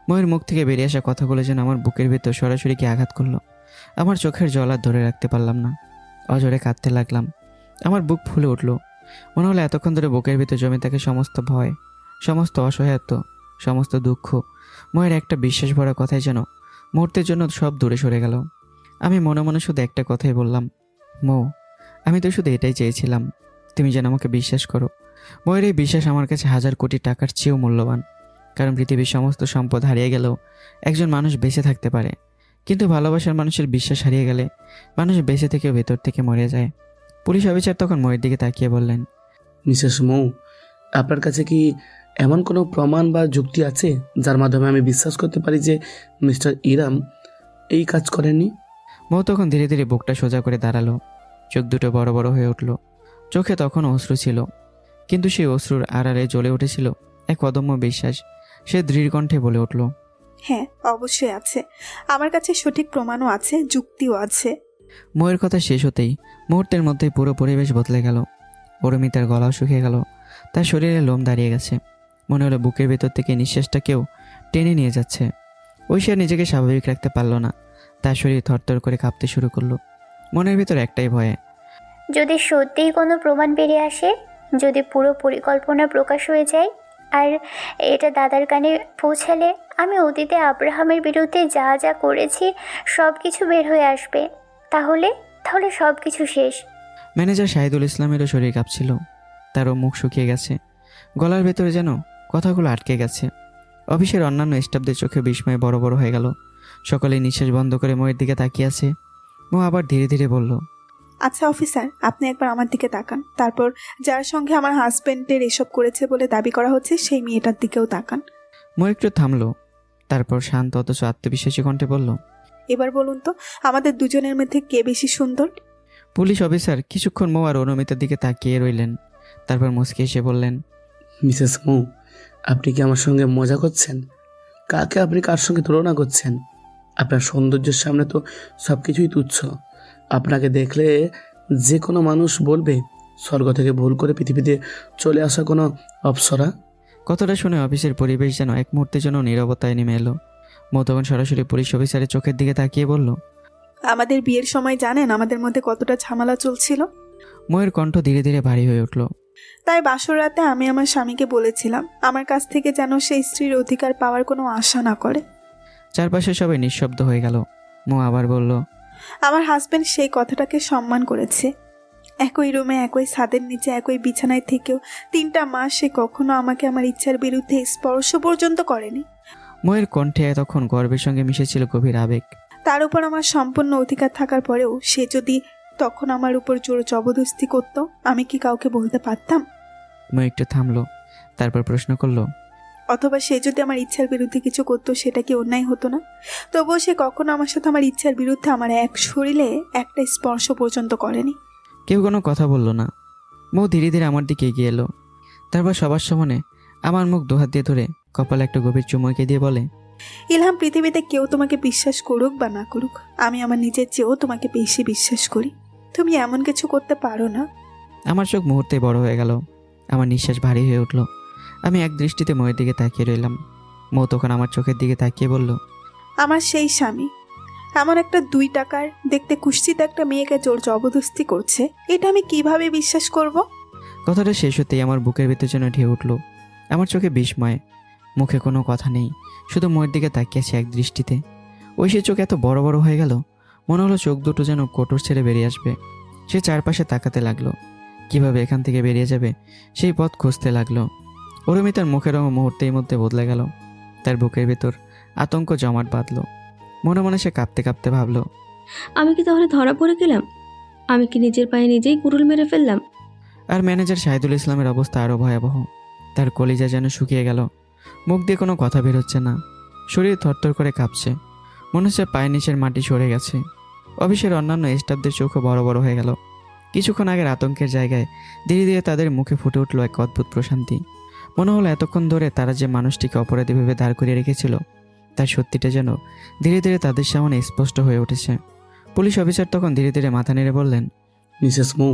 ময়ের মুখ থেকে বেরিয়ে আসা কথাগুলো যেন আমার বুকের ভেতর সরাসরি গিয়ে আঘাত করলো। আমার চোখের জল আর ধরে রাখতে পারলাম না। অজরে কাঁদতে লাগলাম। আমার বুক ফুলে উঠল। মনে হলো এতক্ষণ ধরে বুকের ভিতর জমে থাকে সমস্ত ভয়, সমস্ত অসহায়ত্ব, সমস্ত দুঃখ ময়ের একটা বিশ্বাস ভরা কথাই যেন মুহূর্তের জন্য সব দূরে সরে গেল। আমি মনে মনে শুধু একটা কথাই বললাম, মৌ, আমি তো শুধু এটাই চেয়েছিলাম, তুমি যেন আমাকে বিশ্বাস করো। ময়ের এই বিশ্বাস আমার কাছে 1000 কোটি টাকার চেয়েও মূল্যবান। কারণ পৃথিবীর সমস্ত সম্পদ হারিয়ে গেলেও একজন মানুষ বেঁচে থাকতে পারে, কিন্তু ভালোবাসার মানুষের বিশ্বাস হারিয়ে গেলে মানুষ বেঁচে থেকেও ভেতর থেকে মরে যায়। পুলিশ অফিসার তখন ময়ের দিকে তাকিয়ে বললেন, মিসেস মৌ, আপনার কাছে কি এমন কোনো প্রমাণ বা যুক্তি আছে যার মাধ্যমে আমি বিশ্বাস করতে পারি যে মিস্টার ইলহাম এই কাজ করেননি? মৌ তখন ধীরে ধীরে বুকটা সোজা করে দাঁড়ালো। চোখ দুটো বড় বড় হয়ে উঠল। চোখে তখনও অশ্রু ছিল, কিন্তু সেই অশ্রুর আড়ালে জ্বলে উঠেছিল এক অদম্য বিশ্বাস। সে দৃঢ় কণ্ঠে বলে উঠল, হ্যাঁ, অবশ্যই আছে। আমার কাছে সঠিক প্রমাণও আছে, যুক্তিও আছে। ময়ের কথা শেষ হতেই মুহূর্তের মধ্যেই পুরো পরিবেশ বদলে গেল। অরুমিতার গলাও শুকিয়ে গেল। তার শরীরে লোম দাঁড়িয়ে গেছে। মনে হলো বুকের ভেতর থেকে নিঃশ্বাসটা কেউ টেনে নিয়ে যাচ্ছে। ঐশী আর নিজেকে স্বাভাবিক রাখতে পারল না। তার শরীর থরথর করে কাঁপতে শুরু করলো। মনের ভিতর একটাই ভয়, যদি সত্যিই কোনো প্রমাণ বেরিয়ে আসে, যদি পুরো পরিকল্পনা প্রকাশ হয়ে যায় আর এটা দাদার কানে পৌঁছালে, আমি অতীতে আব্রাহামের বিরুদ্ধে যা যা করেছি সব কিছু বের হয়ে আসবে। তাহলে তাহলে সব কিছু শেষ। ম্যানেজার শাহিদুল ইসলামেরও শরীর কাঁপছিল, তারও মুখ শুকিয়ে গেছে, গলার ভেতরে যেন কথাগুলো আটকে গেছে। অফিসের অন্যান্য স্টাফদের চোখে বিস্ময়ে বড় বড় হয়ে গেল। সকলেই নিঃশ্বাস বন্ধ করে মোয়ের দিকে তাকিয়ে আছে। মো আবার ধীরে ধীরে বলল, আচ্ছা অফিসার, আপনি একবার আমার দিকে তাকান, তারপর যার সঙ্গে আমার হাজবেন্ডের এসব করেছে বলে দাবি করা হচ্ছে সেই মেয়েটার দিকেও তাকান। মো একটু থামলো, তারপর শান্ত অথচ আত্মবিশ্বাসী কণ্ঠে বলল, এবার বলুন তো, আমাদের দুজনের মধ্যে কে বেশি সুন্দর? পুলিশ অফিসার কিছুক্ষণ মো আর অনুমিতার দিকে তাকিয়ে রইলেন, তারপর মুচকি এসে বললেন, মিসেস মৌ, আপনি কি আমার সঙ্গে মজা করছেন? কাকে আপনি কার সঙ্গে তুলনা করছেন? আপনার সৌন্দর্যের সামনে তো সব কিছুই তুচ্ছ। আপনাকে দেখলে যে কোনো মানুষ বলবে স্বর্গ থেকে ভুল করে পৃথিবীতে চলে আসা কোনো অপ্সরা। কথাটা শুনে অফিসের পরিবেশ যেন এক মুহূর্তের জন্য নীরবতায় নেমে এলো। মো তখন সরাসরি পুলিশ অফিসারের চোখের দিকে তাকিয়ে বলল, আমাদের বিয়ের সময় জানেন আমাদের মধ্যে কতটা ঝামেলা চলছিল? মোয়ের কণ্ঠ ধীরে ধীরে ভারী হয়ে উঠল। তাই বাসর রাতে আমি আমার স্বামীকে বলেছিলাম আমার কাছ থেকে যেন সেই স্ত্রীর অধিকার পাওয়ার কোনো আশা না করে। চারপাশে সবাই নিঃশব্দ হয়ে গেল। মো আবার বলল, আমার হাজবেন্ড সেই কথাটাকে সম্মান করেছে। একই রুমে, একই ছাদের নিচে, একই বিছানায় থেকেও 3টা মাস সে কখনো আমাকে আমার ইচ্ছার বিরুদ্ধে স্পর্শ পর্যন্ত করেনি। মোয়ের কণ্ঠে তখন গর্বের সঙ্গে মিশেছিল গভীর আবেগ। তার উপর আমার সম্পূর্ণ অধিকার থাকার পরেও সে যদি তখন আমার উপর জোর জবরদস্তি করতো, আমি কি কাউকে বলতে পারতাম? মো একটু থামলো, তারপর প্রশ্ন করলো, অথবা সে যদি আমার ইচ্ছার বিরুদ্ধে কিছু করতো, সেটা কি অন্যায় হতো না? তবুও সে কখনো আমার সাথে আমার ইচ্ছার বিরুদ্ধে আমার এক শরীরে একটা স্পর্শ পর্যন্ত করেনি। কেউ কোনো কথা বলল না। মো ধীরে ধীরে আমার দিকে এগিয়ে এলো, তারপর সবার সামনে আমার মুখ দুহাত দিয়ে ধরে কপালে একটা গভীর চুমু এঁকে দিয়ে বলে, ইলহাম, পৃথিবীতে কেউ তোমাকে বিশ্বাস করুক বা না করুক, আমি আমার নিজের চেয়েও তোমাকে বেশি বিশ্বাস করি। তুমি এমন কিছু করতে পারো না। আমার চোখ মুহূর্তে বড় হয়ে গেল, আমার নিঃশ্বাস ভারী হয়ে উঠল। আমি এক দৃষ্টিতে মোয়ের দিকে তাকিয়ে রইলাম। মো তখন আমার চোখের দিকে তাকিয়ে বলল, আমার সেই স্বামী এমন একটা 2 টাকার দেখতে কুৎসিত একটা মেয়েকে জোর জবরদস্তি করছে, এটা আমি কিভাবে বিশ্বাস করব? কথাটা শেষ হতেই আমার বুকের ভিতর যেন ঢেউ উঠল। আমার চোখে বিস্ময়, মুখে কোনো কথা নেই, শুধু মোয়ের দিকে তাকিয়েছে এক দৃষ্টিতে। ওই সে চোখ এত বড় বড় হয়ে গেল, মনে হলো চোখ দুটো যেন কোটর ছেড়ে বেরিয়ে আসবে। সে চারপাশে তাকাতে লাগলো, কিভাবে এখান থেকে বেরিয়ে যাবে সেই পথ খুঁজতে লাগলো। অরুমিতার মুখের রঙ মুহূর্তের মধ্যে বদলে গেল, তার বুকের ভেতর আতঙ্ক জমাট বাঁধল। মনে মনে সে কাঁপতে কাঁপতে ভাবলো, আমি কি তাহলে ধরা পড়ে গেলাম? আমি কি নিজের পায়ে নিজেই কুড়ুল মেরে ফেললাম? আর ম্যানেজার শাহিদুল ইসলামের অবস্থা আরও ভয়াবহ। তার কলিজা যেন শুকিয়ে গেল, মুখ দিয়ে কোনো কথা বের হচ্ছে না, শরীর থরথর করে কাঁপছে, মনে হচ্ছে পায়ের নিচের মাটি সরে গেছে। অফিসের অন্যান্য স্টাফদের চোখও বড় বড় হয়ে গেল। কিছুক্ষণ আগের আতঙ্কের জায়গায় ধীরে ধীরে তাদের মুখে ফুটে উঠল এক অদ্ভুত প্রশান্তি। মনে হলো এতক্ষণ ধরে তারা যে মানুষটিকে অপরাধী ভেবে দাঁড় করিয়ে রেখেছিল, তার সত্যিটা যেন ধীরে ধীরে তাদের সামনে স্পষ্ট হয়ে উঠেছে। পুলিশ অফিসার তখন ধীরে ধীরে মাথা নেড়ে বললেন, মিসেস মৌ,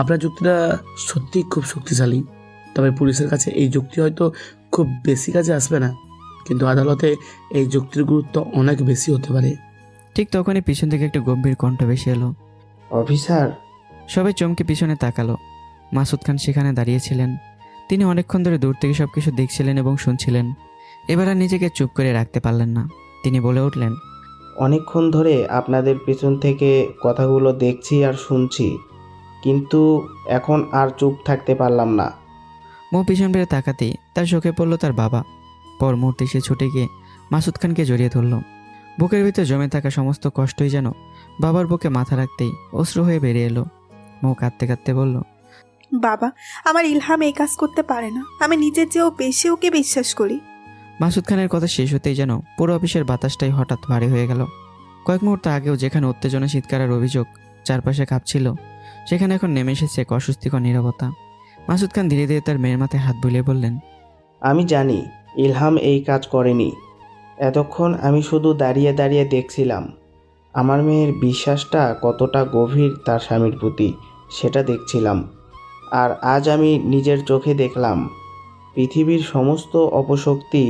আপনার যুক্তিটা সত্যিই খুব শক্তিশালী। তবে পুলিশের কাছে এই যুক্তি হয়তো খুব বেশি কাজে আসবে না, কিন্তু আদালতে এই যুক্তির গুরুত্ব অনেক বেশি হতে পারে। ঠিক তখনই পিছন থেকে একটা গম্ভীর কণ্ঠ ভেসে এলো। অফিসার! সবাই চমকে পিছনে তাকালো। মাসুদ খান সেখানে দাঁড়িয়েছিলেন। তিনি অনেকক্ষণ ধরে দূর থেকে সব কিছু দেখছিলেন এবং শুনছিলেন। এবার আর নিজেকে চুপ করে রাখতে পারলেন না। তিনি বলে উঠলেন, অনেকক্ষণ ধরে আপনাদের পেছন থেকে কথাগুলো দেখছি আর শুনছি, কিন্তু এখন আর চুপ থাকতে পারলাম না। মো পিছন ফিরে তাকাতেই তার চোখে পড়ল তার বাবা। পর মুহূর্তে সে ছুটে গিয়ে মাসুদ খানকে জড়িয়ে ধরল। বুকের ভিতর জমে থাকা সমস্ত কষ্টই যেন বাবার বুকে মাথা রাখতেই অশ্রু হয়ে বেরিয়ে এলো। মো কাঁদতে কাঁদতে বলল, বাবা, আমার ইলহাম এই কাজ করতে পারে না। আমি নিজের চেয়েও বেশি ওকে বিশ্বাস করি। মাসুদ খানের কথা শেষ হতেই যেন পুরো অফিসের বাতাসটাই হঠাৎ ভারী হয়ে গেল। কয়েক মুহূর্ত আগেও যেখানে উত্তেজনা, চিৎকারের অভিযোগ চারপাশে কাঁপছিল, সেখানে এখন নেমে এসেছে এক অস্বস্তিকর নীরবতা। মাসুদ খান ধীরে ধীরে তার মেয়ের মাথায় হাত বুলিয়ে বললেন, আমি জানি ইলহাম এই কাজ করেনি। এতক্ষণ আমি শুধু দাঁড়িয়ে দাঁড়িয়ে দেখছিলাম আমার মেয়ের বিশ্বাসটা কতটা গভীর তার স্বামীর প্রতি, সেটা দেখছিলাম। আর আজ আমি নিজের চোখে দেখলাম পৃথিবীর সমস্ত অপশক্তি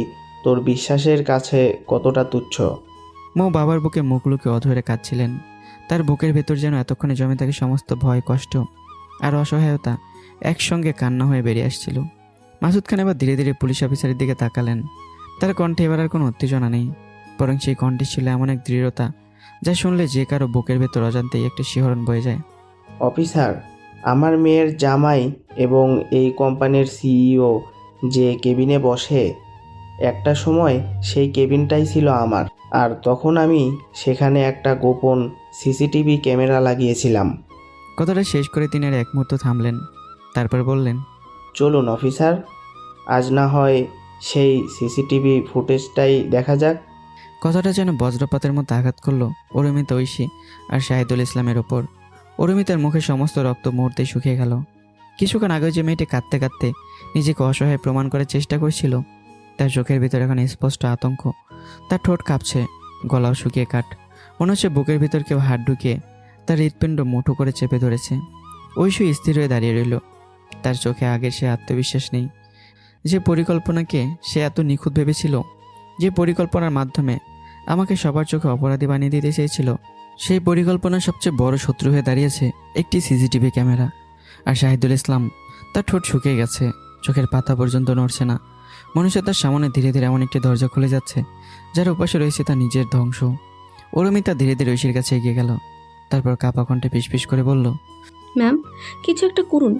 তোর বিশ্বাসের কাছে কতটা তুচ্ছ। মো বাবার বুকে মুখ লুকিয়ে অধরে কাঁদছিলেন। তার বুকের ভেতর যেন এতক্ষণে জমে থাকে সমস্ত ভয়, কষ্ট আর অসহায়তা একসঙ্গে কান্না হয়ে বেরিয়ে আসছিল। মাসুদ খান এবার ধীরে ধীরে পুলিশ অফিসারের দিকে তাকালেন। তার কণ্ঠে এবার আর কোনো উত্তেজনা নেই, বরং সেই কণ্ঠে ছিল এমন এক দৃঢ়তা যা শুনলে যে কারো বুকের ভেতর অজান্তেই একটা শিহরণ বয়ে যায়। অফিসার, আমার মেয়ের জামাই এবং এই কোম্পানির সিইও যে কেবিনে বসে, একটা সময় সেই কেবিনটাই ছিল আমার, আর তখন আমি সেখানে একটা গোপন সিসিটিভি ক্যামেরা লাগিয়েছিলাম। কথাটা শেষ করে তিনি আর এক মুহূর্ত থামলেন, তারপর বললেন, চলুন অফিসার, আজ না হয় সেই সিসিটিভি ফুটেজটাই দেখা যাক। কথাটা যেন বজ্রপাতের মতো আঘাত করলো অরুমিতা, ঐশী আর শাহিদুল ইসলামের ওপর। অরুমিতার মুখে সমস্ত রক্ত মুহূর্তেই শুকিয়ে গেল। কিছুক্ষণ আগে যে মেয়েটি কাঁদতে কাঁদতে নিজেকে অসহায় প্রমাণ করার চেষ্টা করছিল, তার চোখের ভিতরে এখন স্পষ্ট আতঙ্ক। তার ঠোঁট কাঁপছে, গলাও শুকিয়ে কাঠ। মনে হচ্ছে বুকের ভিতর কেউ হাত ঢুকিয়ে তার হৃৎপিণ্ড মুঠো করে চেপে ধরেছে। ঐশী স্থির হয়ে দাঁড়িয়ে রইল। তার চোখে আগের সে আত্মবিশ্বাস নেই। যে পরিকল্পনাকে সে এত নিখুঁত ভেবেছিল, যে পরিকল্পনার মাধ্যমে আমাকে সবার চোখে অপরাধী বানিয়ে দিতে চেয়েছিল, সেই পরিকল্পনার সবচেয়ে বড় শত্রু হয়ে দাঁড়িয়েছে একটি সিসিটিভি ক্যামেরা। আর শাহিদুল ইসলাম, তার ঠোঁট শুকিয়ে গেছে, চোখের পাতা পর্যন্ত নড়ছে না। মনুষ্য তার সামনে ধীরে ধীরে এমন একটি দরজা খুলে যাচ্ছে যার উপাসে রয়েছে তার নিজের ধ্বংস। অরুমিতা ধীরে ধীরে ঐশীর কাছে এগিয়ে গেল, তারপর কাপা কণ্ঠে ফিসফিস করে বলল, ম্যাম, কিছু একটা করুন।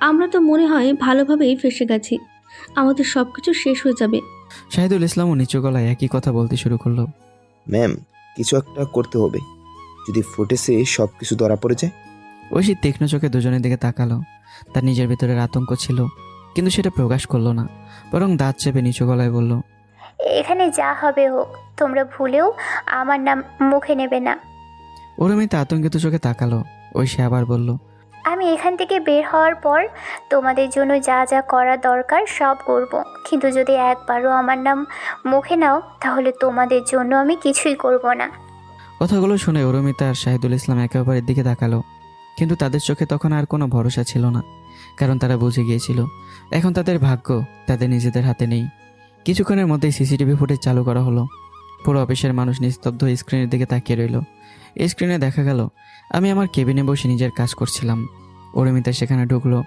আমরা তো মনে হয় ভালোভাবেই ফেসে গেছি, আমাদের সব কিছু শেষ হয়ে যাবে। শাহিদুল ইসলামও নিচু গলায় একই কথা বলতে শুরু করলো। ম্যাম, কিছু একটা করতে হবে। যদি ফুটেজে সব কিছু ধরা পড়ে যায়? ঐশী তীক্ষ্ণ চোখে দুজনের দিকে তাকালো। তার নিজের ভেতরের আতঙ্ক ছিল, কিন্তু সেটা প্রকাশ করলো না, বরং দাঁত চেপে নিচু গলায় বলল, এখানে যা হবে হোক, তোমরা ভুলেও আমার নাম মুখে নেবে না। অরুমিতা আতঙ্কিত চোখে তাকালো। ঐশী আবার বলল, আমি এখান থেকে বের হওয়ার পর তোমাদের জন্য যা যা করা দরকার সব করব, কিন্তু যদি একবারও আমার নাম মুখে নাও তাহলে তোমাদের জন্য আমি কিছুই করব না। কথাগুলো শুনে অরুমিতা আর শাহিদুল ইসলাম একে অপরের দিকে তাকালো, কিন্তু তাদের চোখে তখন আর কোনো ভরসা ছিল না, কারণ তারা বুঝে গিয়েছিল এখন তাদের ভাগ্য তাদের নিজেদের হাতে নেই। কিছুক্ষণের মধ্যেই সিসিটিভি ফুটেজ চালু করা হলো। পুরো অফিসের মানুষ নিস্তব্ধ স্ক্রিনের দিকে তাকিয়ে রইল। এই স্ক্রিনে দেখা গেল আমি আমার কেবিনে বসে নিজের কাজ করছিলাম। অরুমিতা সেখানে ঢুকলো।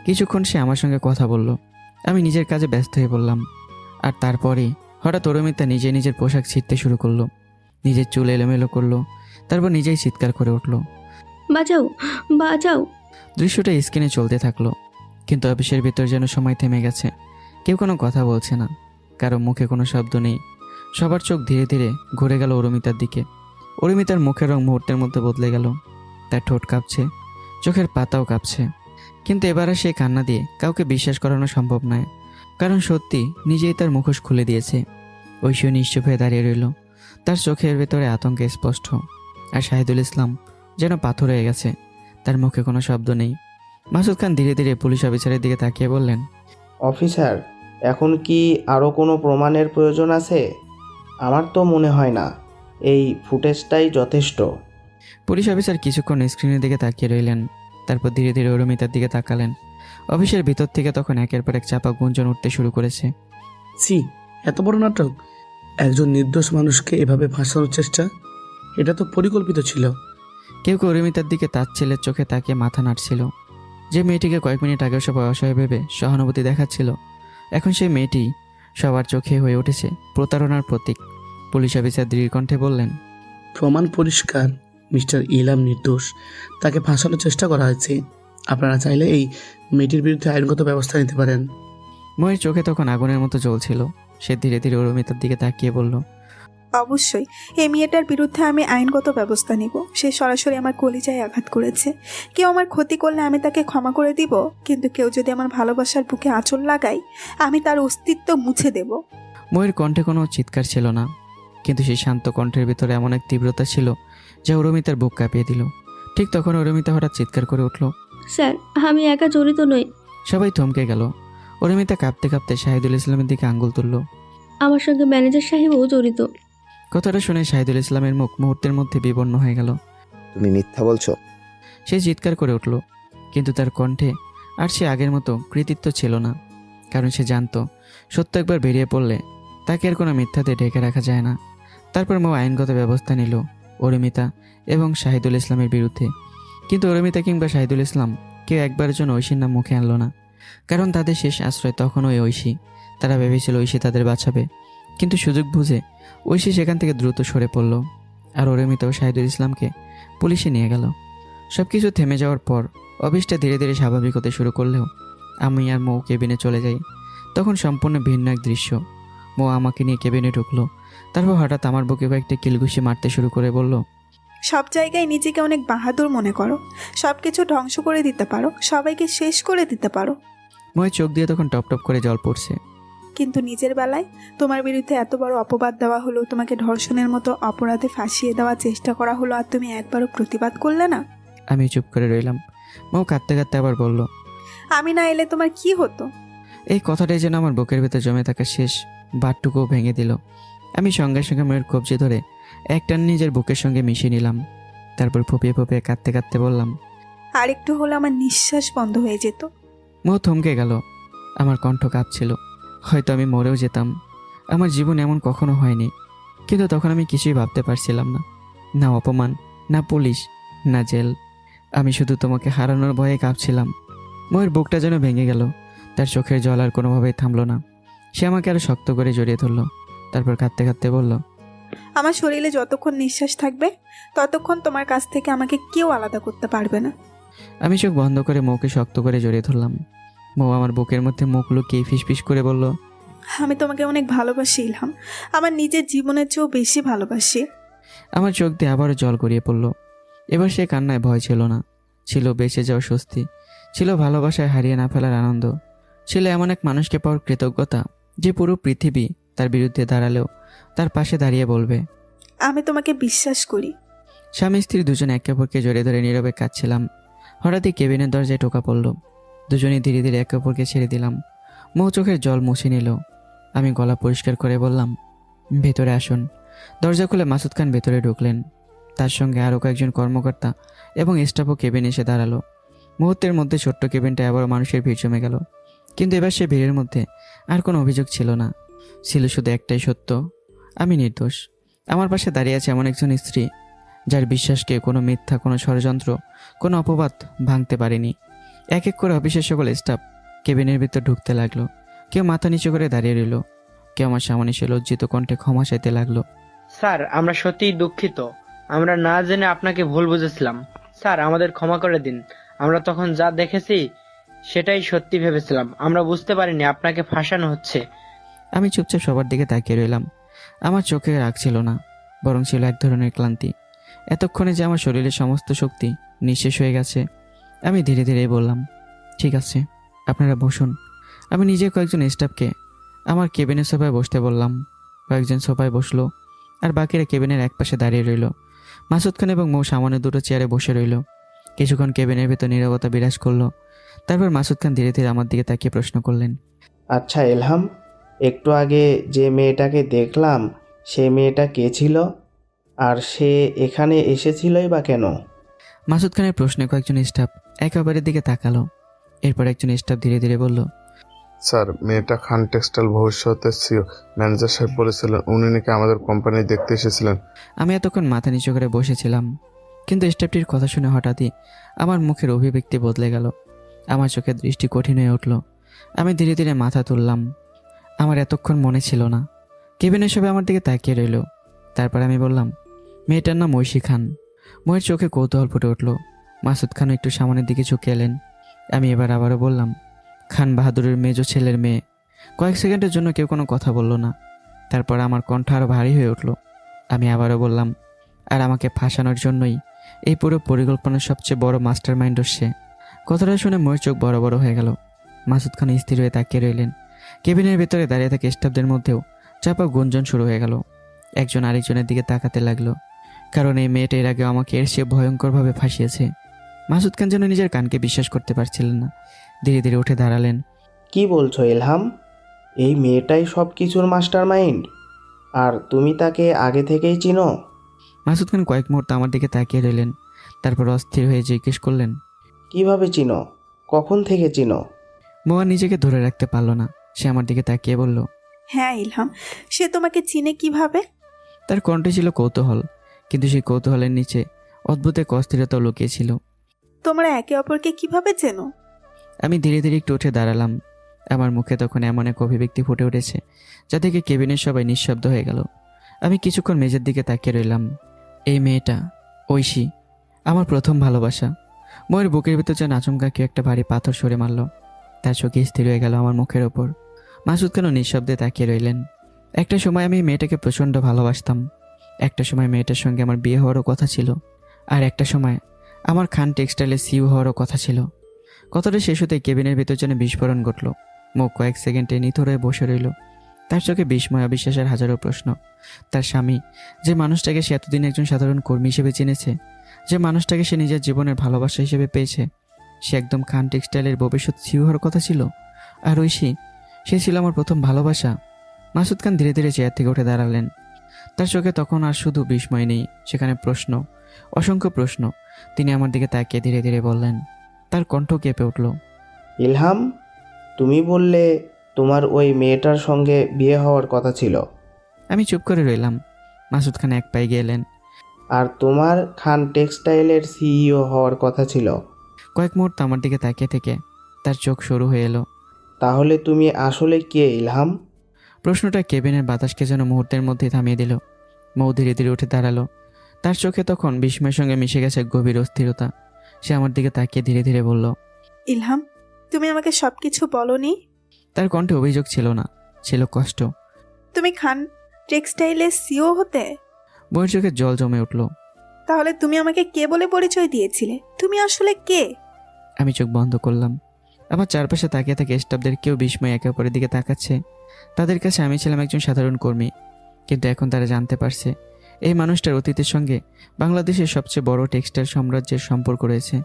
কিছুক্ষণ সে আমার সঙ্গে কথা বলল। আমি নিজের কাজে ব্যস্ত হয়ে পড়লাম। আর তারপরেই হঠাৎ অরুমিতা নিজে নিজের পোশাক ছিঁড়তে শুরু করলো, নিজের চুল এলোমেলো করলো, তারপর নিজেই চিৎকার করে উঠল, বাঁচাও, বাঁচাও। দৃশ্যটা স্ক্রিনে চলতে থাকলো, কিন্তু অফিসের ভিতর যেন সময় থেমে গেছে। কেউ কোনো কথা বলছে না, কারো মুখে কোনো শব্দ নেই। সবার চোখ ধীরে ধীরে ঘুরে গেল অরুমিতার দিকে। অরুমিতার মুখের রং মুহূর্তের মধ্যে বদলে গেল। তার ঠোঁট কাঁপছে, চোখের পাতাও কাঁপছে। কিন্তু এবারে সে কান্না দিয়ে কাউকে বিশ্বাস করানো সম্ভব নয়, কারণ সত্যি নিজেই তার মুখোশ খুলে দিয়েছে। ঐশীও নিশ্চুপ হয়ে দাঁড়িয়ে রইল, তার চোখের ভেতরে আতঙ্কে স্পষ্ট। আর শাহিদুল ইসলাম যেন পাথর হয়ে গেছে, তার মুখে কোনো শব্দ নেই। মাসুদ খান ধীরে ধীরে পুলিশ অফিসারের দিকে তাকিয়ে বললেন, অফিসার, এখন কি আরও কোনো প্রমাণের প্রয়োজন আছে? আমার তো মনে হয় না, এই ফুটেজটাই যথেষ্ট। পুলিশ অফিসার কিছুক্ষণ স্ক্রিনের দিকে তাকিয়ে রইলেন, তারপর ধীরে ধীরে অরুমিতার দিকে তাকালেন। অফিসের ভিতর থেকে তখন একের পর এক চাপা গুঞ্জন উঠতে শুরু করেছে। ছি, এত বড় নাটক! একজন নির্দোষ মানুষকে এভাবে ফাঁসানোর চেষ্টা, এটা তো পরিকল্পিত ছিল। কেউ কেউ অরুমিতার দিকে তার ছেলের চোখে তাকিয়ে মাথা নাড়ছিল। যে মেয়েটিকে কয়েক মিনিট আগেও সবাই অসহায় ভেবে সহানুভূতি দেখাচ্ছিল, এখন সেই মেয়েটি সবার চোখে হয়ে উঠেছে প্রতারণার প্রতীক। পুলিশ অফিসার দৃঢ় কণ্ঠে বললেন, প্রমাণ পরিষ্কার, মিস্টার ইলাম নির্দোষ, তাকে ফাঁসানোর চেষ্টা করা হয়েছে। আপনারা চাইলে এই মেয়েটির বিরুদ্ধে আইনগত ব্যবস্থা নিতে পারেন। ময়ের চোখে তখন আগুনের মতো জ্বলছিল। সে ধীরে ধীরে অরুমিতার দিকে তাকিয়ে বলল, অবশ্যই এই মেয়েটার বিরুদ্ধে আমি আইনগত ব্যবস্থা নিব। সে সরাসরি আমার কলিজায় আঘাত করেছে। কেউ আমার ক্ষতি করলে আমি তাকে ক্ষমা করে দিব, কিন্তু কেউ যদি আমার ভালোবাসার বুকে আঁচল লাগায় আমি তার অস্তিত্ব মুছে দেব। ময়ের কণ্ঠে কোনো চিৎকার ছিল না, কিন্তু সেই শান্ত কণ্ঠের ভিতরে এমন এক তীব্রতা ছিল যা অরুমিতার বুক কাঁপিয়ে দিল। ঠিক তখন অরুমিতা হঠাৎ চিৎকার করে উঠল, স্যার, আমি একা জড়িত নই। সবাই থমকে গেল। অরুমিতা কাঁপতে কাঁপতে শাহিদুল ইসলামের দিকে আঙ্গুল তুলল। আমার সঙ্গে ম্যানেজার সাহেবও জড়িত। কথাটা শুনে শাহিদুল ইসলামের মুখ মুহূর্তের মধ্যে বিবর্ণ হয়ে গেল। তুমি মিথ্যা বলছো? সে চিৎকার করে উঠল, কিন্তু তার কণ্ঠে আর সে আগের মতো কৃতিত্ব ছিল না, কারণ সে জানতো সত্য একবার বেরিয়ে পড়লে তাকে আর কোনো মিথ্যাতে ঢেকে রাখা যায় না। তারপর মো আইনগত ব্যবস্থা নিল। অরুমিতা এবং শাহিদুল ইসলামের বিরুদ্ধে। কিন্তু অরমিতা কিংবা শাহিদুল ইসলাম কেউ একবারের জন্য ঐশীর নাম মুখে আনলো না, কারণ তাদের শেষ আশ্রয় তখন ওই ঐশী। তারা ভেবেছিল ঐশী তাদের বাঁচাবে, কিন্তু সুযোগ বুঝে ঐশী সেখান থেকে দ্রুত সরে পড়ল, আর অরমিতা ও শাহিদুল ইসলামকে পুলিশে নিয়ে গেল। সব কিছু থেমে যাওয়ার পর অফিসটা ধীরে ধীরে স্বাভাবিক হতে শুরু করলেও আমি আর মৌ কেবিনে চলে যাই। তখন সম্পূর্ণ ভিন্ন এক দৃশ্য। মৌ আমাকে নিয়ে কেবিনে ঢুকলো, তারপর হঠাৎ আমার বুকে কয়েকটা কিলঘুষি মারতে শুরু করে বলল, সব জায়গায় নিজেকে অনেক বাহাদুর মনে করো, সব কিছু ধ্বংস করে দিতে পারো, সবাইকে শেষ করে দিতে পারো, ময়ের চোখ দিয়ে তখন টপ টপ করে জল পড়ছে। কিন্তু নিজের বেলায় তোমার বিরুদ্ধে এত বড় অপবাদ দেওয়া হলো, তোমাকে ধর্ষণের মতো অপরাধে ফাঁসিয়ে দেওয়ার চেষ্টা করা হলো, আর তুমি একবারও প্রতিবাদ করলে না। আমি চুপ করে রইলাম। মৌ কাঁদতে কাঁদতে আবার বলল, আমি না এলে তোমার কি হতো? এই কথাটাই যেন আমার বুকের ভেতর জমে থাকা শেষ বাটটুকুও ভেঙে দিল। আমি সঙ্গে সঙ্গে মেয়ের কবজি ধরে একটান নিজের বুকের সঙ্গে মিশিয়ে নিলাম। তারপর ফুপিয়ে ফুপিয়ে কাঁদতে কাঁদতে বললাম, আর একটু হলে আমার নিঃশ্বাস বন্ধ হয়ে যেত। মৌ থমকে গেল, আমার কণ্ঠ কাঁপছিল। হয়তো আমি মরেও যেতাম। আমার জীবন এমন কখনো হয়নি, কিন্তু তখন আমি কিছুই ভাবতে পারছিলাম না। না অপমান, না পুলিশ, না জেল। আমি শুধু তোমাকে হারানোর ভয়ে কাঁপছিলাম। ময়ের বুকটা যেন ভেঙে গেল, তার চোখের জল আর কোনোভাবেই থামলো না। সে আমাকে আরো শক্ত করে জড়িয়ে ধরলো, তারপর কাঁদতে কাঁদতে বলল, আমার শরীরে যতক্ষণ নিঃশ্বাস থাকবে ততক্ষণ তোমার কাছ থেকে আমাকে কেউ আলাদা করতে পারবে না। আমি চোখ বন্ধ করে মৌকে শক্ত করে জড়িয়ে ধরলাম। মৌ আমার বুকের মধ্যে মুখ লুকিয়ে ফিসফিস করে বলল, আমি তোমাকে অনেক ভালোবাসি ইলহাম, আমার নিজের জীবনের চেয়েও বেশি ভালোবাসি। আমার চোখ দিয়ে আবারও জল গড়িয়ে পড়ল। এবার সে কান্নায় ভয় ছিল না, ছিল বেঁচে যাওয়ার স্বস্তি, ছিল ভালোবাসায় হারিয়ে না ফেলার আনন্দ, ছিল এমন এক মানুষকে পাওয়ার কৃতজ্ঞতা যে পুরো পৃথিবী তার বিরুদ্ধে দাঁড়ালেও তার পাশে দাঁড়িয়ে বলবে, আমি তোমাকে বিশ্বাস করি। স্বামী স্ত্রী দুজন একে অপরকে জড়িয়ে ধরে নীরবে কাঁদছিলাম। হঠাৎই কেবিনের দরজায় টোকা পড়ল। দুজনেই ধীরে ধীরে একে অপরকে ছেড়ে দিলাম। মৌ চোখের জল মুছে নিল। আমি গলা পরিষ্কার করে বললাম, ভেতরে আসুন। দরজা খুলে মাসুদ খান ভেতরে ঢুকলেন। তার সঙ্গে আরও কয়েকজন কর্মকর্তা এবং স্টাফও কেবিনে এসে দাঁড়ালো। মুহূর্তের মধ্যে ছোট্ট কেবিনটা আবারও মানুষের ভিড় জমে গেল। কিন্তু এবার সে ভিড়ের মধ্যে আর কোনো অভিযোগ ছিল না, ছিল শুধু একটাই সত্য, আমি নির্দোষ। আমার পাশে দাঁড়িয়ে আছে এমন একজন স্ত্রী যার বিশ্বাসকে কোনো মিথ্যা, কোনো ষড়যন্ত্র, কোনো অপবাদ ভাঙতে পারেনি। এক এক করে অফিসের সকল স্টাফ কেবিনের ভিতর ঢুকতে লাগলো। কেউ মাথা নিচু করে দাঁড়িয়ে রইল, কেউ আমার সামনে এসে লজ্জিত কণ্ঠে ক্ষমা চাইতে লাগলো। স্যার, আমরা সত্যিই দুঃখিত। আমরা না জেনে আপনাকে ভুল বুঝেছিলাম। স্যার, আমাদের ক্ষমা করে দিন। আমরা তখন যা দেখেছি সেটাই সত্যি ভেবেছিলাম। আমরা বুঝতে পারিনি আপনাকে ফাঁসানো হচ্ছে। আমি চুপচাপ সবার দিকে তাকিয়ে রইলাম। আমার চোখে রাগ ছিল না, বরং ছিল এক ধরনের ক্লান্তি। এতক্ষণে যে আমার শরীরের সমস্ত শক্তি নিঃশেষ হয়ে গেছে। আমি ধীরে ধীরে বললাম, ঠিক আছে, আপনারা বসুন। আমি নিজে কয়েকজন স্টাফকে আমার কেবিনের সোফায় বসতে বললাম। কয়েকজন সোফায় বসলো, আর বাকিরা কেবিনের এক পাশে দাঁড়িয়ে রইল। মাসুদ খান এবং মৌ সামনে দুটো চেয়ারে বসে রইল। কিছুক্ষণ কেবিনের ভেতর নীরবতা বিরাজ করলো। তারপর মাসুদ খান ধীরে ধীরে আমার দিকে তাকিয়ে প্রশ্ন করলেন, আচ্ছা ইলহাম, একটু আগে যে মেয়েটাকে দেখলাম সেই মেয়েটা কে ছিল? আর সে এখানে এসেছিলই বা কেন? মাসুদ খানের প্রশ্নে কয়েকজন স্টাফ একেবারের দিকে তাকালো। এরপর একজন স্টাফ ধীরে ধীরে বলল, স্যার, মেয়েটা খান টেক্সটাইল ভবিষ্যতের সিও ম্যানেজার সাহেব বলেছিলেন উনি নাকি আমাদের কোম্পানি দেখতে এসেছিলেন। আমি এতক্ষণ মাথা নিচু করে বসেছিলাম, কিন্তু স্টাফটির কথা শুনে হঠাৎই আমার মুখের অভিব্যক্তি বদলে গেল। আমার চোখের দৃষ্টি কঠিন হয়ে উঠল। আমি ধীরে ধীরে মাথা তুললাম। আমার এতক্ষণ মনে ছিল না। কেবিনের সবাই আমার দিকে তাকিয়ে রইল। তারপর আমি বললাম, মেয়েটার নাম ঐশী খান। ময়ের চোখে কৌতূহল ফুটে উঠল। মাসুদ খানও একটু সামনের দিকে ঝুঁকে এলেন। আমি এবার আবারও বললাম, খান বাহাদুরের মেজো ছেলের মেয়ে। কয়েক সেকেন্ডের জন্য কেউ কোনো কথা বলল না। তারপর আমার কণ্ঠ আরও ভারী হয়ে উঠল। আমি আবারও বললাম, আর আমাকে ফাঁসানোর জন্যই এই পুরো পরিকল্পনার সবচেয়ে বড় মাস্টার মাইন্ড সে। কথাটা শুনে ময়ের চোখ বড় বড় হয়ে গেল। মাসুদ খান স্থির হয়ে তাকিয়ে রইলেন। কেবিনের ভেতরে দাঁড়িয়ে থাকা স্টাফদের মধ্যেও চাপা গুঞ্জন শুরু হয়ে গেল। একজন আরেকজনের দিকে তাকাতে লাগলো, কারণ এই মেয়েটা এর আগে আমাকে এর চেয়ে ভয়ঙ্করভাবে ফাঁসিয়েছে। মাসুদ খান যেন নিজের কানকে বিশ্বাস করতে পারছিলেন না। ধীরে ধীরে উঠে দাঁড়ালেন। কি বলছো ইলহাম? এই মেয়েটাই সব কিছুর মাস্টার মাইন্ড? আর তুমি তাকে আগে থেকেই চিনো? মাসুদ খান কয়েক মুহূর্ত আমার দিকে তাকিয়ে রইলেন। তারপর অস্থির হয়ে জিজ্ঞেস করলেন, কিভাবে চিনো? কখন থেকে চিনো? মোয়া নিজেকে ধরে রাখতে পারল না। সে আমার দিকে তাকিয়ে বলল, হ্যাঁ ইলহাম, সে তোমাকে চিনে কিভাবে? তার কণ্ঠে ছিল কৌতূহল, কিন্তু সেই কৌতূহলের নিচে অদ্ভুত এক অস্থিরতাও লুকিয়েছিল। তোমরা একে অপরকে কিভাবে চেনো? আমি ধীরে ধীরে একটু উঠে দাঁড়ালাম। আমার মুখে তখন এমন এক অভিব্যক্তি ফুটে উঠেছে যা থেকে কেবিনের সবাই নিঃশব্দ হয়ে গেল। আমি কিছুক্ষণ মেঝের দিকে তাকিয়ে রইলাম। এই মেয়েটা ঐশী, আমার প্রথম ভালোবাসা। ময়ের বুকের ভিতর যেন আচমকা কেউ একটা ভারী পাথর সরে মারল। তার চোখে স্থির হয়ে গেল আমার মুখের ওপর। মাসুদ কেন নিঃশব্দে তাকিয়ে রইলেন। একটা সময় আমি মেয়েটাকে প্রচণ্ড ভালোবাসতাম। একটা সময় মেয়েটার সঙ্গে আমার বিয়ে হওয়ারও কথা ছিল। আর একটা সময় আমার খান টেক্সটাইলে সিইও হওয়ারও কথা ছিল। কথাটা শেষ হতে কেবিনের ভিতর যেন বিস্ফোরণ ঘটল। মুখ কয়েক সেকেন্ডে নিথর হয়ে বসে রইল। তার চোখে বিস্ময়, অবিশ্বাসের হাজারো প্রশ্ন। তার স্বামী, যে মানুষটাকে সে এতদিন একজন সাধারণ কর্মী হিসেবে চিনেছে, যে মানুষটাকে সে নিজের জীবনের ভালোবাসা হিসেবে পেয়েছে, সে একদম খান টেক্সটাইলের ভবিষ্যৎ সিইও হওয়ার কথা ছিল। আর ঐশী, সে ছিল আমার প্রথম ভালোবাসা। মাসুদ খান ধীরে ধীরে চেয়ার থেকে উঠে দাঁড়ালেন। তার চোখে তখন আর শুধু বিস্ময় নেই, সেখানে প্রশ্ন, অসংখ্য প্রশ্ন। তিনি আমার দিকে তাকিয়ে ধীরে ধীরে বললেন। তার কণ্ঠ কেঁপে উঠল। ইলহাম, তুমি বললে তোমার ওই মেয়েটার সঙ্গে বিয়ে হওয়ার কথা ছিল। আমি চুপ করে রইলাম। মাসুদ খান এক পায়ে গেলেন। আর তোমার খান টেক্সটাইলের সিইও হওয়ার কথা ছিল। কয়েক মুহূর্ত আমার দিকে তাকিয়ে থেকে তার চোখ সরু হয়ে এলো। তাহলে তুমি আসলে কে ইলহাম? প্রশ্নটা কেবিনের বাতাসকে যেন মুহূর্তের মধ্যেই থামিয়ে দিল। মৌ ধীরে ধীরে উঠে দাঁড়ালো। তার চোখে তখন বিস্ময়ের সঙ্গে মিশে গেছে গভীর অস্থিরতা। সে আমার দিকে তাকিয়ে ধীরে ধীরে বলল, ইলহাম, তুমি আমাকে সবকিছু বলনি। তার কণ্ঠে অভিযোগ ছিল না, ছিল কষ্ট। তুমি খান টেক্সটাইলের সিইও হতে? বইয়ের চোখে জল জমে উঠল। তাহলে তুমি আমাকে কে বলে পরিচয় দিয়েছিলে? তুমি আসলে কে? আমি চোখ বন্ধ করলাম। আমার চারপাশে তাকিয়ে থাকে স্টাফদের কেউ বিস্ময় একে অপরের দিকে তাকাচ্ছে। তাদের কাছে আমি ছিলাম একজন সাধারণ কর্মী, কিন্তু এখন তারা জানতে পারছে এই মানুষটার অতীতের সঙ্গে বাংলাদেশের সবচেয়ে বড় টেক্সটাইল সাম্রাজ্যের সম্পর্ক রয়েছে।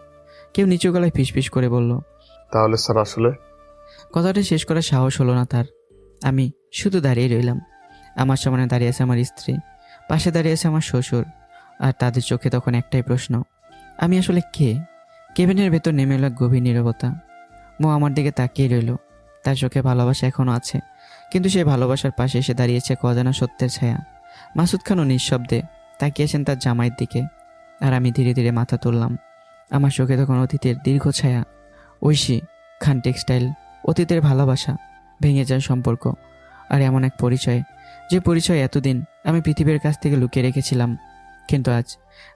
কেউ নিচু গলায় ফিসফিস করে বলল, তাহলে স্যার আসলে? কথাটা শেষ করার সাহস হলো না তার। আমি শুধু দাঁড়িয়ে রইলাম। আমার সামনে দাঁড়িয়ে আছে আমার স্ত্রী, পাশে দাঁড়িয়ে আছে আমার শ্বশুর, আর তাদের চোখে তখন একটাই প্রশ্ন, আমি আসলে কে? কেবিনের ভেতর নেমে এলো এক গভীর নীরবতা। মো আমার দিকে তাকিয়ে রইল। তার চোখে ভালোবাসা এখনও আছে, কিন্তু সেই ভালোবাসার পাশে এসে দাঁড়িয়েছে এক অজানা সত্যের ছায়া। মাসুদ খানও নিঃশব্দে তাকিয়েছেন তার জামাইয়ের দিকে, আর আমি ধীরে ধীরে মাথা তুললাম। আমার চোখে তখন অতীতের দীর্ঘ ছায়া। ঐশী, খান টেক্সটাইল, অতীতের ভালোবাসা, ভেঙে যাওয়ার সম্পর্ক, আর এমন এক পরিচয়, যে পরিচয় এতদিন আমি পৃথিবীর কাছ থেকে লুকিয়ে রেখেছিলাম। কিন্তু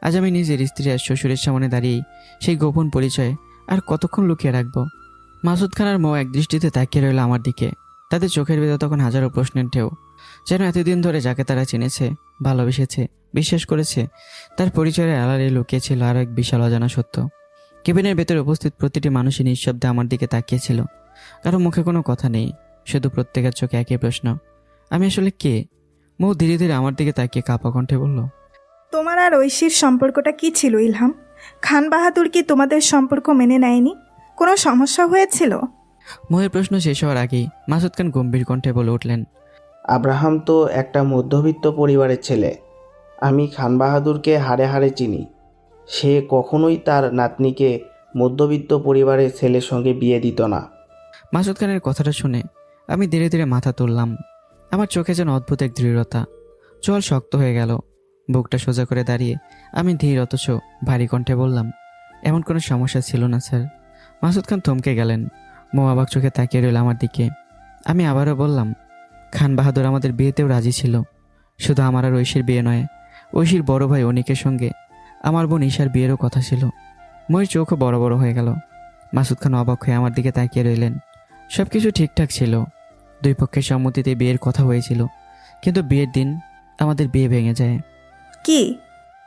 আজ আমি নিজের স্ত্রী আর শ্বশুরের সামনে দাঁড়িয়েই সেই গোপন পরিচয় আর কতক্ষণ লুকিয়ে রাখবো? মাসুদ খান আর মৌ এক দৃষ্টিতে তাকিয়ে রইল আমার দিকে। তাদের চোখের ভেতর তখন হাজারো প্রশ্নের ঢেউ। যেন এতদিন ধরে যাকে তারা চিনেছে, ভালোবেসেছে, বিশ্বাস করেছে, তার পরিচয়ের আড়ালে লুকিয়েছিল আরও এক বিশাল অজানা সত্য। কেবিনের ভেতরে উপস্থিত প্রতিটি মানুষই নিঃশব্দে আমার দিকে তাকিয়েছিল। কারো মুখে কোনো কথা নেই, শুধু প্রত্যেকের চোখে একই প্রশ্ন, আমি আসলে কে? মৌ ধীরে ধীরে আমার দিকে তাকিয়ে কাঁপা কণ্ঠে বলল, তোমার আর ঐশীর সম্পর্কটা কি ছিল ইলহাম? খান বাহাদুর কি তোমাদের সম্পর্ক মেনে নেয়নি? কোনো সমস্যা হয়েছিল? মৌয়ের প্রশ্ন শেষ হওয়ার আগেই মাসুদ খান গম্ভীর কণ্ঠে বলে উঠলেন, আব্রাহাম তো একটা মধ্যবিত্ত পরিবারের ছেলে। আমি খান বাহাদুরকে হাড়ে হাড়ে চিনি। সে কখনোই তার নাতনিকে মধ্যবিত্ত পরিবারের ছেলের সঙ্গে বিয়ে দিত না। মাসুদ খানের কথাটা শুনে আমি ধীরে ধীরে মাথা তুললাম। আমার চোখে যেন অদ্ভুত এক দৃঢ়তা। চোয়াল শক্ত হয়ে গেল। বুকটা সোজা করে দাঁড়িয়ে আমি ধীর অথচ ভারী কণ্ঠে বললাম, এমন কোনো সমস্যা ছিল না স্যার। মাসুদ খান থমকে গেলেন। মৌ অবাক চোখে তাকিয়ে রইল আমার দিকে। আমি আবারও বললাম, খান বাহাদুর আমাদের বিয়েতেও রাজি ছিল। শুধু আমার আর ঐশীর বিয়ে নয়, ঐশীর বড় ভাই অনিকের সঙ্গে আমার বোন ঈশার বিয়েরও কথা ছিল। ময়ের চোখও বড় বড় হয়ে গেল। মাসুদ খান অবাক হয়ে আমার দিকে তাকিয়ে রইলেন। সব কিছু ঠিকঠাক ছিল। দুই পক্ষের সম্মতিতে বিয়ের কথা হয়েছিল, কিন্তু বিয়ের দিন আমাদের বিয়ে ভেঙে যায়। কি?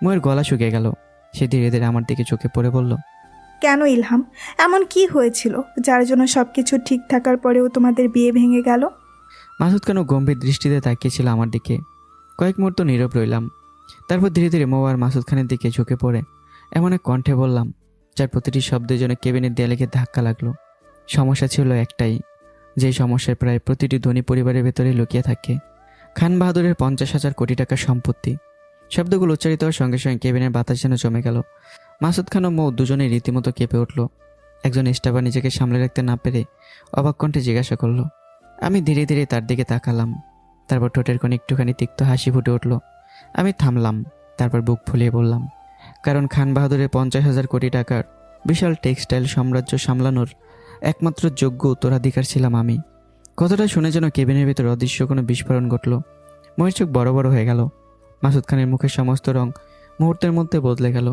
ময়ের গলা শুকিয়ে গেল। সে ধীরে ধীরে আমার দিকে চোখে পড়ে বলল, কেন ইলহাম? এমন কি হয়েছিল যার জন্য সবকিছু ঠিক থাকার পরেও তোমাদের বিয়ে ভেঙে গেল? মাসুদ খানও গম্ভীর দৃষ্টিতে তাকিয়েছিল আমার দিকে। কয়েক মুহূর্ত নীরব রইলাম। তারপর ধীরে ধীরে মৌ আর মাসুদ খানের দিকে ঝুঁকে পড়ে এমন এক কণ্ঠে বললাম, যার প্রতিটি শব্দের জন্য কেবিনের দেয়ালে গিয়ে ধাক্কা লাগলো। সমস্যা ছিল একটাই, যেই সমস্যার প্রায় প্রতিটি ধনী পরিবারের ভেতরে লুকিয়ে থাকে। খান বাহাদুরের 50,000 কোটি টাকার সম্পত্তি। শব্দগুলো উচ্চারিত হওয়ার সঙ্গে সঙ্গে কেবিনের বাতাস যেন জমে গেল। মাসুদ খান ও মৌ দুজনেই রীতিমতো কেঁপে উঠল। একজন স্টাফার নিজেকে সামলে রাখতে না পেরে অবাক কণ্ঠে জিজ্ঞাসা করলো। আমি ধীরে ধীরে তার দিকে তাকালাম। তারপর ঠোঁটের কোণে একটুখানি তিক্ত হাসি ফুটে উঠল। আমি থামলাম। তারপর বুক ফুলিয়ে বললাম, কারণ খান বাহাদুরের 50,000 কোটি টাকার বিশাল টেক্সটাইল সাম্রাজ্য সামলানোর একমাত্র যোগ্য উত্তরাধিকার ছিলাম আমি। কথাটা শুনে যেন কেবিনের ভিতর অদৃশ্য কোনো বিস্ফোরণ ঘটল। মহের চোখ বড় বড় হয়ে গেল। মাসুদ খানের মুখের সমস্ত রং মুহূর্তের মধ্যে বদলে গেল।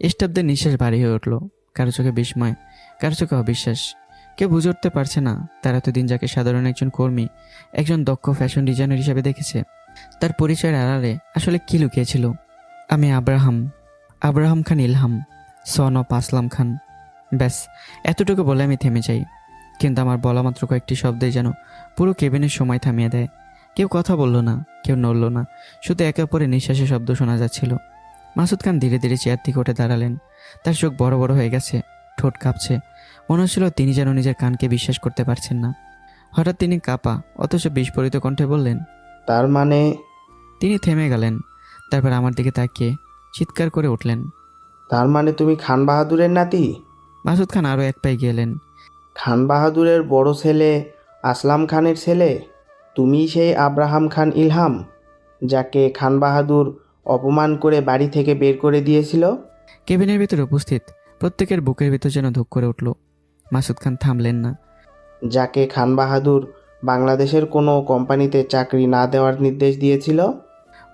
স্টাফদের নিঃশ্বাস ভারী হয়ে উঠল। কারো চোখে বিস্ময়, কারো চোখে অবিশ্বাস। কেউ বুঝে উঠতে পারছে না তার এতদিন যাকে সাধারণ একজন কর্মী, একজন দক্ষ ফ্যাশন ডিজাইনার হিসেবে দেখেছে, তার পরিচয়ের আড়ালে আসলে কী লুকিয়েছিল। আমি Abraham Khan Ilham, son of আসলাম খান। ব্যাস এতটুকু বলে আমি থেমে যাই। কিন্তু আমার বলা মাত্র কয়েকটি শব্দই যেন পুরো কেবিনের সময় থামিয়ে দেয়। কেউ কথা বলল না, কেউ নড়ল না, শুধু একে অপরের নিঃশ্বাসের শব্দ শোনা যাচ্ছিল। মাসুদ খান ধীরে ধীরে চেয়ার থেকে উঠে দাঁড়ালেন। তার চোখ বড় বড় হয়ে গেছে, ঠোঁট কাঁপছে। মনে হচ্ছিল তিনি যেন নিজের কানকে বিশ্বাস করতে পারছেন না। হঠাৎ তিনি কাঁপা অথচ বিস্ফোরিত কণ্ঠে বললেন, তার মানে? তিনি থেমে গেলেন। তারপর আমার দিকে তাকিয়ে চিৎকার করে উঠলেন, তার মানে তুমি খান বাহাদুরের নাতি? মাসুদ খান আরও এক পায়ে গেলেন। খান বাহাদুরের বড় ছেলে আসলাম খানের ছেলে? তুমি সেই আব্রাহাম খান ইলহাম যাকে খান বাহাদুর অপমান করে বাড়ি থেকে বের করে দিয়েছিল? কেবিনের ভিতরে উপস্থিত প্রত্যেকের বুকের ভিতর যেন ধুক করে উঠল। মাসুদ খান থামলেন না। যাকে খান বাহাদুর বাংলাদেশের কোনো কোম্পানিতে চাকরি না দেওয়ার নির্দেশ দিয়েছিল?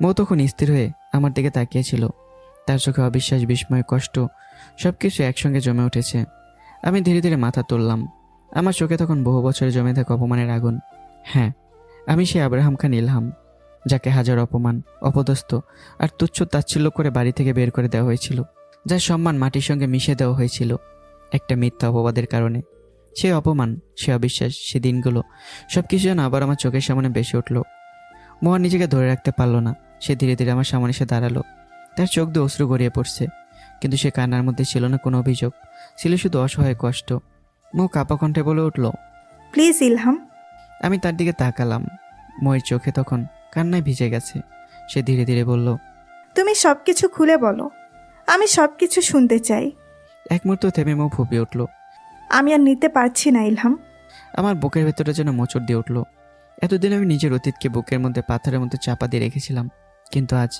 মৌ তখন স্থির হয়ে আমার দিকে তাকিয়েছিল। তার চোখে অবিশ্বাস, বিস্ময়, কষ্ট সব কিছু একসঙ্গে জমে উঠেছে। আমি ধীরে ধীরে মাথা তুললাম। আমার চোখে তখন বহু বছরে জমে থাকা অপমানের আগুন। হ্যাঁ, আমি সেই আব্রাহাম খান ইলহাম, যাকে হাজার অপমান, অপদস্থ আর তুচ্ছ তাচ্ছিল্য করে বাড়ি থেকে বের করে দেওয়া হয়েছিল, যার সম্মান মাটির সঙ্গে মিশে দেওয়া হয়েছিল একটা মিথ্যা অপবাদের কারণে। সে অপমান, সে অবিশ্বাস, সে দিনগুলো সব কিছু যেন আবার আমার চোখের সামনে বেশি উঠল। মোহন নিজেকে ধরে রাখতে পারল না। সে ধীরে ধীরে আমার সামনে এসে দাঁড়ালো। তার চোখ দিয়ে অশ্রু গড়িয়ে পড়ছে, কিন্তু সে কান্নার মধ্যে ছিল না কোনো অভিযোগ, ছিল শুধু অসহায় কষ্ট। মৌ কাঁপা কণ্ঠে বলে উঠল, প্লিজ ইলহাম। আমি তার দিকে তাকালাম। ময়ের চোখে তখন কান্নায় ভিজে গেছে। সে ধীরে ধীরে বলল, তুমি সব কিছু খুলে বলো, আমি সব কিছু শুনতে চাই। এক মুহূর্ত থেমে মৌ ফুপিয়ে উঠল। আমি আর নিতে পারছি না ইলহাম। আমার বুকের ভেতরে যেন মোচড় দিয়ে উঠল। এতদিন আমি নিজের অতীতকে বুকের মধ্যে পাথরের মধ্যে চাপা দিয়ে রেখেছিলাম, কিন্তু আজ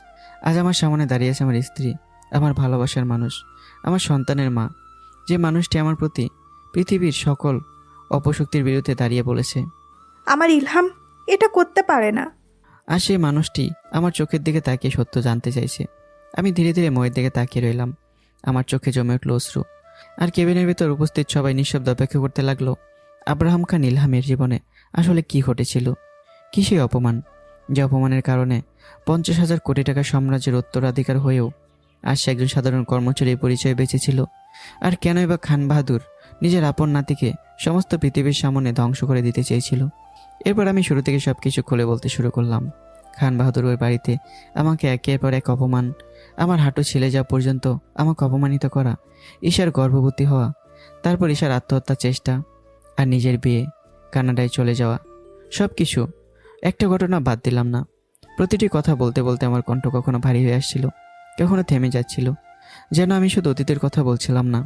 আমার সামনে দাঁড়িয়ে আছে আমার স্ত্রী, আমার ভালোবাসার মানুষ, আমার সন্তানের মা, যে মানুষটি আমার প্রতি পৃথিবীর সকল অপশক্তির বিরুদ্ধে দাঁড়িয়ে বলেছে আমার ইলহাম এটা করতে পারে না। আর সেই মানুষটি আমার চোখের দিকে তাকিয়ে সত্য জানতে চাইছে। আমি ধীরে ধীরে ময়ের দিকে তাকিয়ে রইলাম। আমার চোখে জমে উঠল অশ্রু। আর কেবিনের ভিতর উপস্থিত সবাই নিঃশব্দ অপেক্ষা করতে লাগলো আব্রাহাম খান ইলহামের জীবনে আসলে কি ঘটেছিল। কি সেই অপমান, যে অপমানের কারণে 50,000 কোটি টাকা সাম্রাজ্যের উত্তরাধিকার হয়েও আজ সে একজন সাধারণ কর্মচারীর পরিচয় বেঁচেছিল। আর কেনই বা খান বাহাদুর নিজের আপন নাতিকে সমস্ত পৃথিবীর সামনে ধ্বংস করে দিতে চেয়েছিল। এরপর আমি শুরু থেকে সব কিছু খুলে বলতে শুরু করলাম। খান বাহাদুর ওই বাড়িতে আমাকে একের পর এক অপমান, আমার হাঁটু ছিলে যাওয়া পর্যন্ত আমাকে অপমানিত করা, ঈশার গর্ভবতী হওয়া, তারপর ঈশার আত্মহত্যার চেষ্টা, আর নিজের বিয়ে, কানাডায় চলে যাওয়া, সব কিছু একটা ঘটনা বাদ দিলাম না। প্রতিটি কথা বলতে বলতে আমার কণ্ঠ কখনো ভারী হয়ে আসছিল, কখনো থেমে যাচ্ছিল, যেন আমি শুধু অতীতের কথা বলছিলাম না,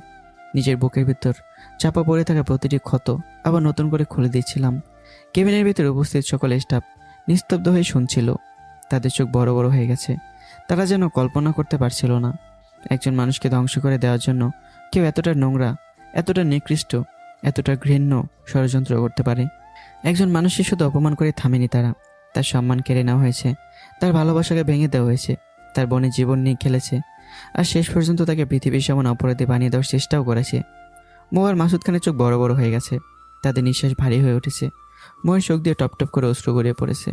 নিজের বুকের ভিতর চাপা পড়ে থাকা প্রতিটি ক্ষত আবার নতুন করে খুলে দিচ্ছিলাম। কেবিনের ভিতরে উপস্থিত সকল স্টাফ নিস্তব্ধ হয়ে শুনছিল। তাদের চোখ বড় বড় হয়ে গেছে। তারা যেন কল্পনা করতে পারছিল না একজন মানুষকে ধ্বংস করে দেওয়ার জন্য কেউ এতটা নোংরা, এতটা নিকৃষ্ট, এতটা ঘৃণ্য ষড়যন্ত্র করতে পারে। একজন মানুষকে শুধু অপমান করে থামেনি তারা, তার সম্মান কেড়ে নেওয়া হয়েছে, তার ভালোবাসাকে ভেঙে দেওয়া হয়েছে, তার বোনের জীবন নিয়ে খেলেছে, আর শেষ পর্যন্ত তাকে পৃথিবীর সমান অপরাধী বানিয়ে দেওয়ার চেষ্টাও করেছে। মৌ আর মাসুদ খানের চোখ বড় বড় হয়ে গেছে। তাদের নিঃশ্বাস ভারী হয়ে উঠেছে। মৌয়ের চোখ দিয়ে টপ টপ করে অশ্রু গড়িয়ে পড়েছে।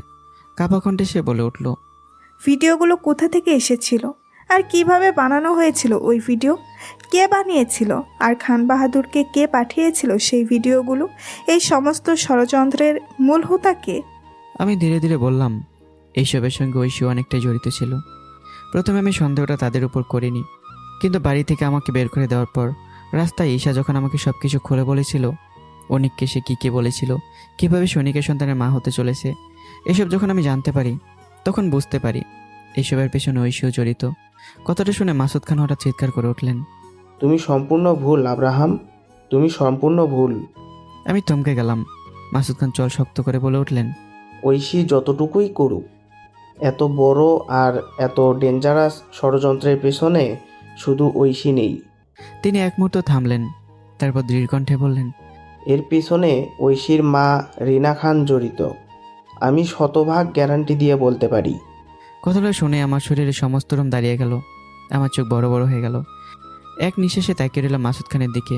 কাঁপা কণ্ঠে সে বলে উঠল, ভিডিওগুলো কোথা থেকে এসেছিল আর কিভাবে বানানো হয়েছিল ওই ভিডিও? কে বানিয়েছিল আর খান বাহাদুরকে কে পাঠিয়েছিল সেই ভিডিওগুলো? এই সমস্ত ষড়যন্ত্রের মূল হোতা কে? আমি ধীরে ধীরে বললাম, এইসবের সঙ্গে ঐশী অনেকটাই জড়িত ছিল। প্রথমে আমি সন্দেহটা তাদের উপর করিনি, কিন্তু বাড়ি থেকে আমাকে বের করে দেওয়ার পর রাস্তায় ঈশা যখন আমাকে সব কিছু খুলে বলেছিল, অনিককে সে কী বলেছিল, কীভাবে সৈনিকের সন্তানের মা হতে চলেছে, এসব যখন আমি জানতে পারি তখন বুঝতে পারি এইসবের পেছনে ঐশীও জড়িত। কথাটা শুনে মাসুদ খান হঠাৎ চিৎকার করে উঠলেন, তুমি সম্পূর্ণ ভুল আব্রাহাম, তুমি সম্পূর্ণ ভুল। আমি থমকে গেলাম। মাসুদ খান চল শক্ত করে বলে উঠলেন, ঐশী যতটুকুই করুক, এত বড় আর এত ডেঞ্জারাস ষড়যন্ত্রের পেছনে শুধু ঐশী নেই। তিনি এক মুহূর্ত থামলেন, তারপর দৃঢ় কণ্ঠে বললেন, এর পিছনে ঐশীর মা রিনা খান জড়িত। আমি শতভাগ গ্যারান্টি দিয়ে বলতে পারি। কথাটা শুনে আমার শরীরে সমস্ত রোম দাঁড়িয়ে গেল, আমার চোখ বড় বড় হয়ে গেল। এক নিঃশ্বাসে তাকিয়ে রইলাম মাসুদ খানের দিকে।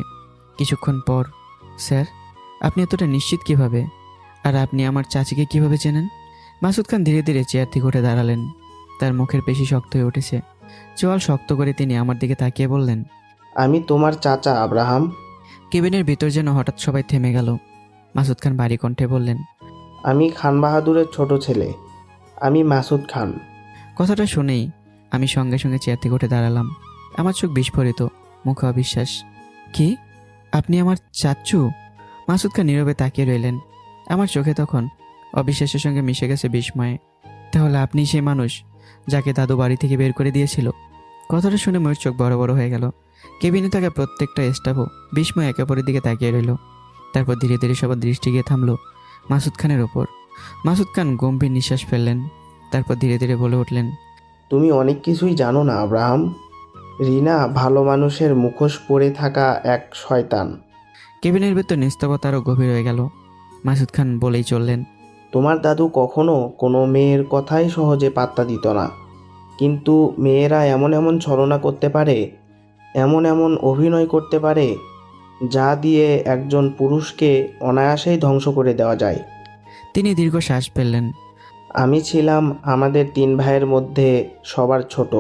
কিছুক্ষণ পর, স্যার, আপনি এতটা নিশ্চিত কিভাবে? আর আপনি আমার চাচিকে কিভাবে চেনেন? মাসুদ খান ধীরে ধীরে চেয়ার থেকে উঠে দাঁড়ালেন। তার মুখের পেশি শক্ত হয়ে উঠেছে। চোয়াল শক্ত করে তিনি আমার দিকে তাকিয়ে বললেন, আমি তোমার চাচা আব্রাহাম। কেবিনের ভিতর যেন হঠাৎ সবাই থেমে গেল। মাসুদ খান ভারী কণ্ঠে বললেন, আমি খান বাহাদুরের ছোট ছেলে। আমি মাসুদ খান। কথাটা শুনেই আমি সঙ্গে সঙ্গে চেয়ার থেকে উঠে দাঁড়ালাম। আমার চোখ বিস্ফোরিত, মুখে অবিশ্বাস। কি, আপনি আমার চাচ্চু? মাসুদ খান নীরবে তাকিয়ে রইলেন। আমার চোখে তখন অবিশ্বাসের সঙ্গে মিশে গেছে বিস্ময়ে। তাহলে আপনি সেই মানুষ যাকে দাদু বাড়ি থেকে বের করে দিয়েছিল? কথাটা শুনে ময়ূর চোখ বড় বড় হয়ে গেল। কেবিনে থাকা প্রত্যেকটা স্টাফও বিস্ময় একে অপরের দিকে তাকিয়ে রইল। তারপর ধীরে ধীরে সবার দৃষ্টি গিয়ে থামলো মাসুদ খানের ওপর। মাসুদ খান গম্ভীর নিঃশ্বাস ফেললেন, তারপর ধীরে ধীরে বলে উঠলেন, তুমি অনেক কিছুই জানো না আব্রাহাম। রিনা ভালো মানুষের মুখোশ পরে থাকা এক শয়তান। কেবিনের ভেতর নিস্তব্ধতা আরও গভীর হয়ে গেল। মাসুদ খান বলেই চললেন, তোমার দাদু কখনো কোনো মেয়ের কথাই সহজে পাত্তা দিত না, কিন্তু মেয়েরা এমন এমন ছলনা করতে পারে, এমন এমন অভিনয় করতে পারে, যা দিয়ে একজন পুরুষকে অনায়াসেই ধ্বংস করে দেওয়া যায়। তিনি দীর্ঘ শ্বাস ফেললেন। আমি ছিলাম আমাদের 3 ভাইয়ের মধ্যে সবার ছোট।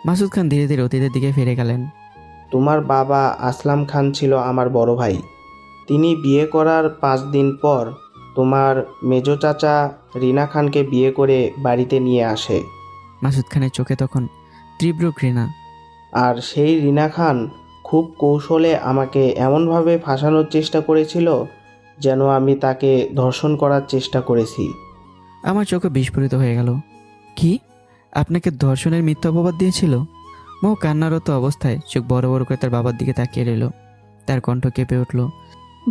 মাসুদ খান ধীরে ধীরে অতীতের দিকে ফিরে গেলেন। তোমার বাবা আসলাম খান ছিল আমার বড় ভাই। তিনি বিয়ে করার 5 দিন পর তোমার মেজো চাচা রিনা খানকে বিয়ে করে বাড়িতে নিয়ে আসে। মাসুদ খানের চোখে তখন তীব্র ঘৃণা। আর সেই রিনা খান খুব কৌশলে আমাকে এমনভাবে ফাঁসানোর চেষ্টা করেছিল যেন আমি তাকে ধর্ষণ করার চেষ্টা করেছি। আমার চোখে বিস্ফোরিত হয়ে গেল। কি, আপনাকে ধর্ষণের মিথ্যা অপবাদ দিয়েছিল? মৌ কান্নারত অবস্থায় চোখ বড় বড় করে তার বাবার দিকে তাকিয়ে রইল। তার কণ্ঠ কেঁপে উঠল।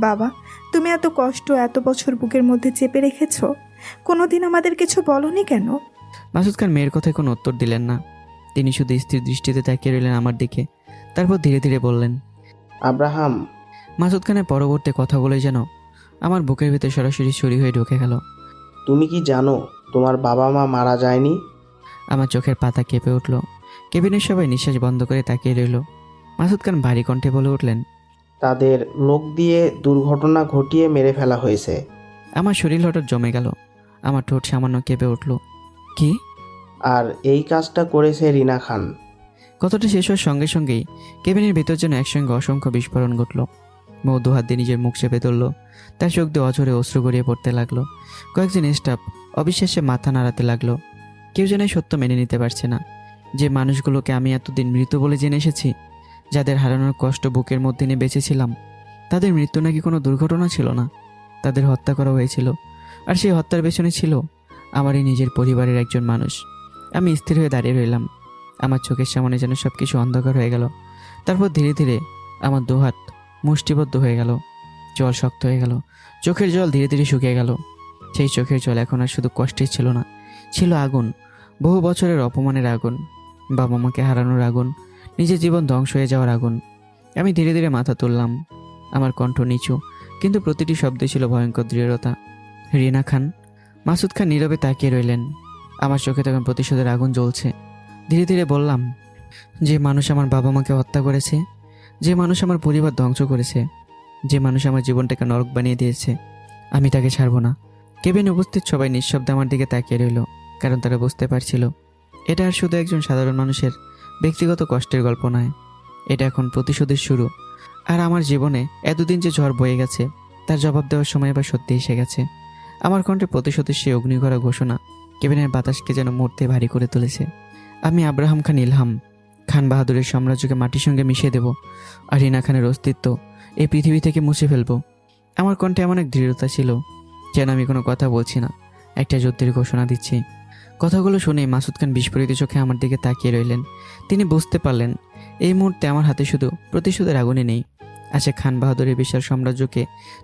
বাবা, তুমি এত কষ্ট এত বছর বুকের মধ্যে চেপে রেখেছো, কোনোদিন আমাদের কিছু বলনি কেন? মাসুদ খান মেয়ের কথায় কোনো উত্তর দিলেন না। তিনি শুধু স্থির দৃষ্টিতে তাকিয়ে রইলেন আমার দিকে। তারপর ধীরে ধীরে বললেন, আব্রাহাম। মাসুদ খানের পরবর্তী কথাগুলোই যেন আমার বুকের ভিতরে সরাসরি ছুরি হয়ে ঢুকে গেল। তুমি কি জানো তোমার বাবা মা মারা যায়নি? আমার চোখের পাতা কেঁপে উঠল। কেবিনের সবাই নিঃশ্বাস বন্ধ করে তাকিয়ে রইল। মাসুদ খান ভারী কণ্ঠে বলে উঠলেন, তাদের লোক দিয়ে দুর্ঘটনা ঘটিয়ে মেরে ফেলা হয়েছে। আমার শরীর হঠাৎ জমে গেল। আমার ঠোঁট সামান্য কেঁপে উঠল। কি? আর এই কাজটা করেছে রিনা খান। কথাটা শেষ হওয়ার সঙ্গে সঙ্গেই কেবিনের ভিতর যেন একসঙ্গে অসংখ্য বিস্ফোরণ ঘটল। মৌ দুহাত দিয়ে নিজের মুখ চেপে ধরল। তার চোখ দিয়ে অঝরে অশ্রু গড়িয়ে পড়তে লাগলো। কয়েকজন স্টাফ অবিশ্বাসে মাথা নাড়াতে লাগলো। কেউ যেন এই সত্য মেনে নিতে পারছে না যে মানুষগুলোকে আমি এতদিন মৃত বলে জেনে এসেছি, যাদের হারানোর কষ্ট বুকের মধ্যে নিয়ে বেঁচেছিলাম, তাদের মৃত্যু নাকি কোনো দুর্ঘটনা ছিল না, তাদের হত্যা করা হয়েছিল। আর সেই হত্যার পেছনে ছিল আমারই নিজের পরিবারের একজন মানুষ। আমি স্থির হয়ে দাঁড়িয়ে রইলাম। আমার চোখের সামনে যেন সব কিছু অন্ধকার হয়ে গেল। তারপর ধীরে ধীরে আমার দুহাত মুষ্টিবদ্ধ হয়ে গেল। জল শক্ত হয়ে গেল। চোখের জল ধীরে ধীরে শুকিয়ে গেল। সেই চোখের জল এখন আর শুধু কষ্টের ছিল না, ছিল আগুন, বহু বছরের অপমানের আগুন, বাবা মাকে হারানোর আগুন, নিজের জীবন ধ্বংস হয়ে যাওয়ার আগুন। আমি ধীরে ধীরে মাথা তুললাম। আমার কণ্ঠ নিচু, কিন্তু প্রতিটি শব্দে ছিল ভয়ঙ্কর দৃঢ়তা। রিনা খান। মাসুদ খান নীরবে তাকিয়ে রইলেন। আমার চোখে তখন প্রতিশোধের আগুন জ্বলছে। ধীরে ধীরে বললাম, যে মানুষ আমার বাবা মাকে হত্যা করেছে, যে মানুষ আমার পরিবার ধ্বংস করেছে, যে মানুষ আমার জীবনটাকে নরক বানিয়ে দিয়েছে, আমি তাকে ছাড়ব না। কেবিনে উপস্থিত সবাই নিঃশব্দে আমার দিকে তাকিয়ে রইল, কারণ তারা বুঝতে পারছিল এটা আর শুধু একজন সাধারণ মানুষের ব্যক্তিগত কষ্টের গল্প নয়, এটা এখন প্রতিশোধের শুরু। আর আমার জীবনে এতদিন যে ঝড় বয়ে গেছে, তার জবাব দেওয়ার সময় এবার সত্যি এসে গেছে। আমার কণ্ঠে প্রতিশোধের সেই অগ্নিঘরা ঘোষণা কেবিনের বাতাসকে যেন মুহূর্তে ভারী করে তুলেছে। আমি আব্রাহাম খান ইলহাম, খান বাহাদুরের সাম্রাজ্যকে মাটির সঙ্গে মিশিয়ে দেব, আর রিনা খানের অস্তিত্ব এই পৃথিবী থেকে মুছে ফেলব। আমার কণ্ঠে এমন এক দৃঢ়তা ছিল যেন আমি কোনো কথা বলছি না, একটা যুদ্ধের ঘোষণা দিচ্ছি। কথাগুলো শুনে মাসুদ খান বিস্ফোরিত চোখে আমার দিকে তাকিয়ে রইলেন। তিনি বুঝতে পারলেন এই মুহূর্তে আমার হাতে শুধু প্রতিশোধের আগুনে নেই, আছে খান বাহাদুরের বিশাল সাম্রাজ্যকে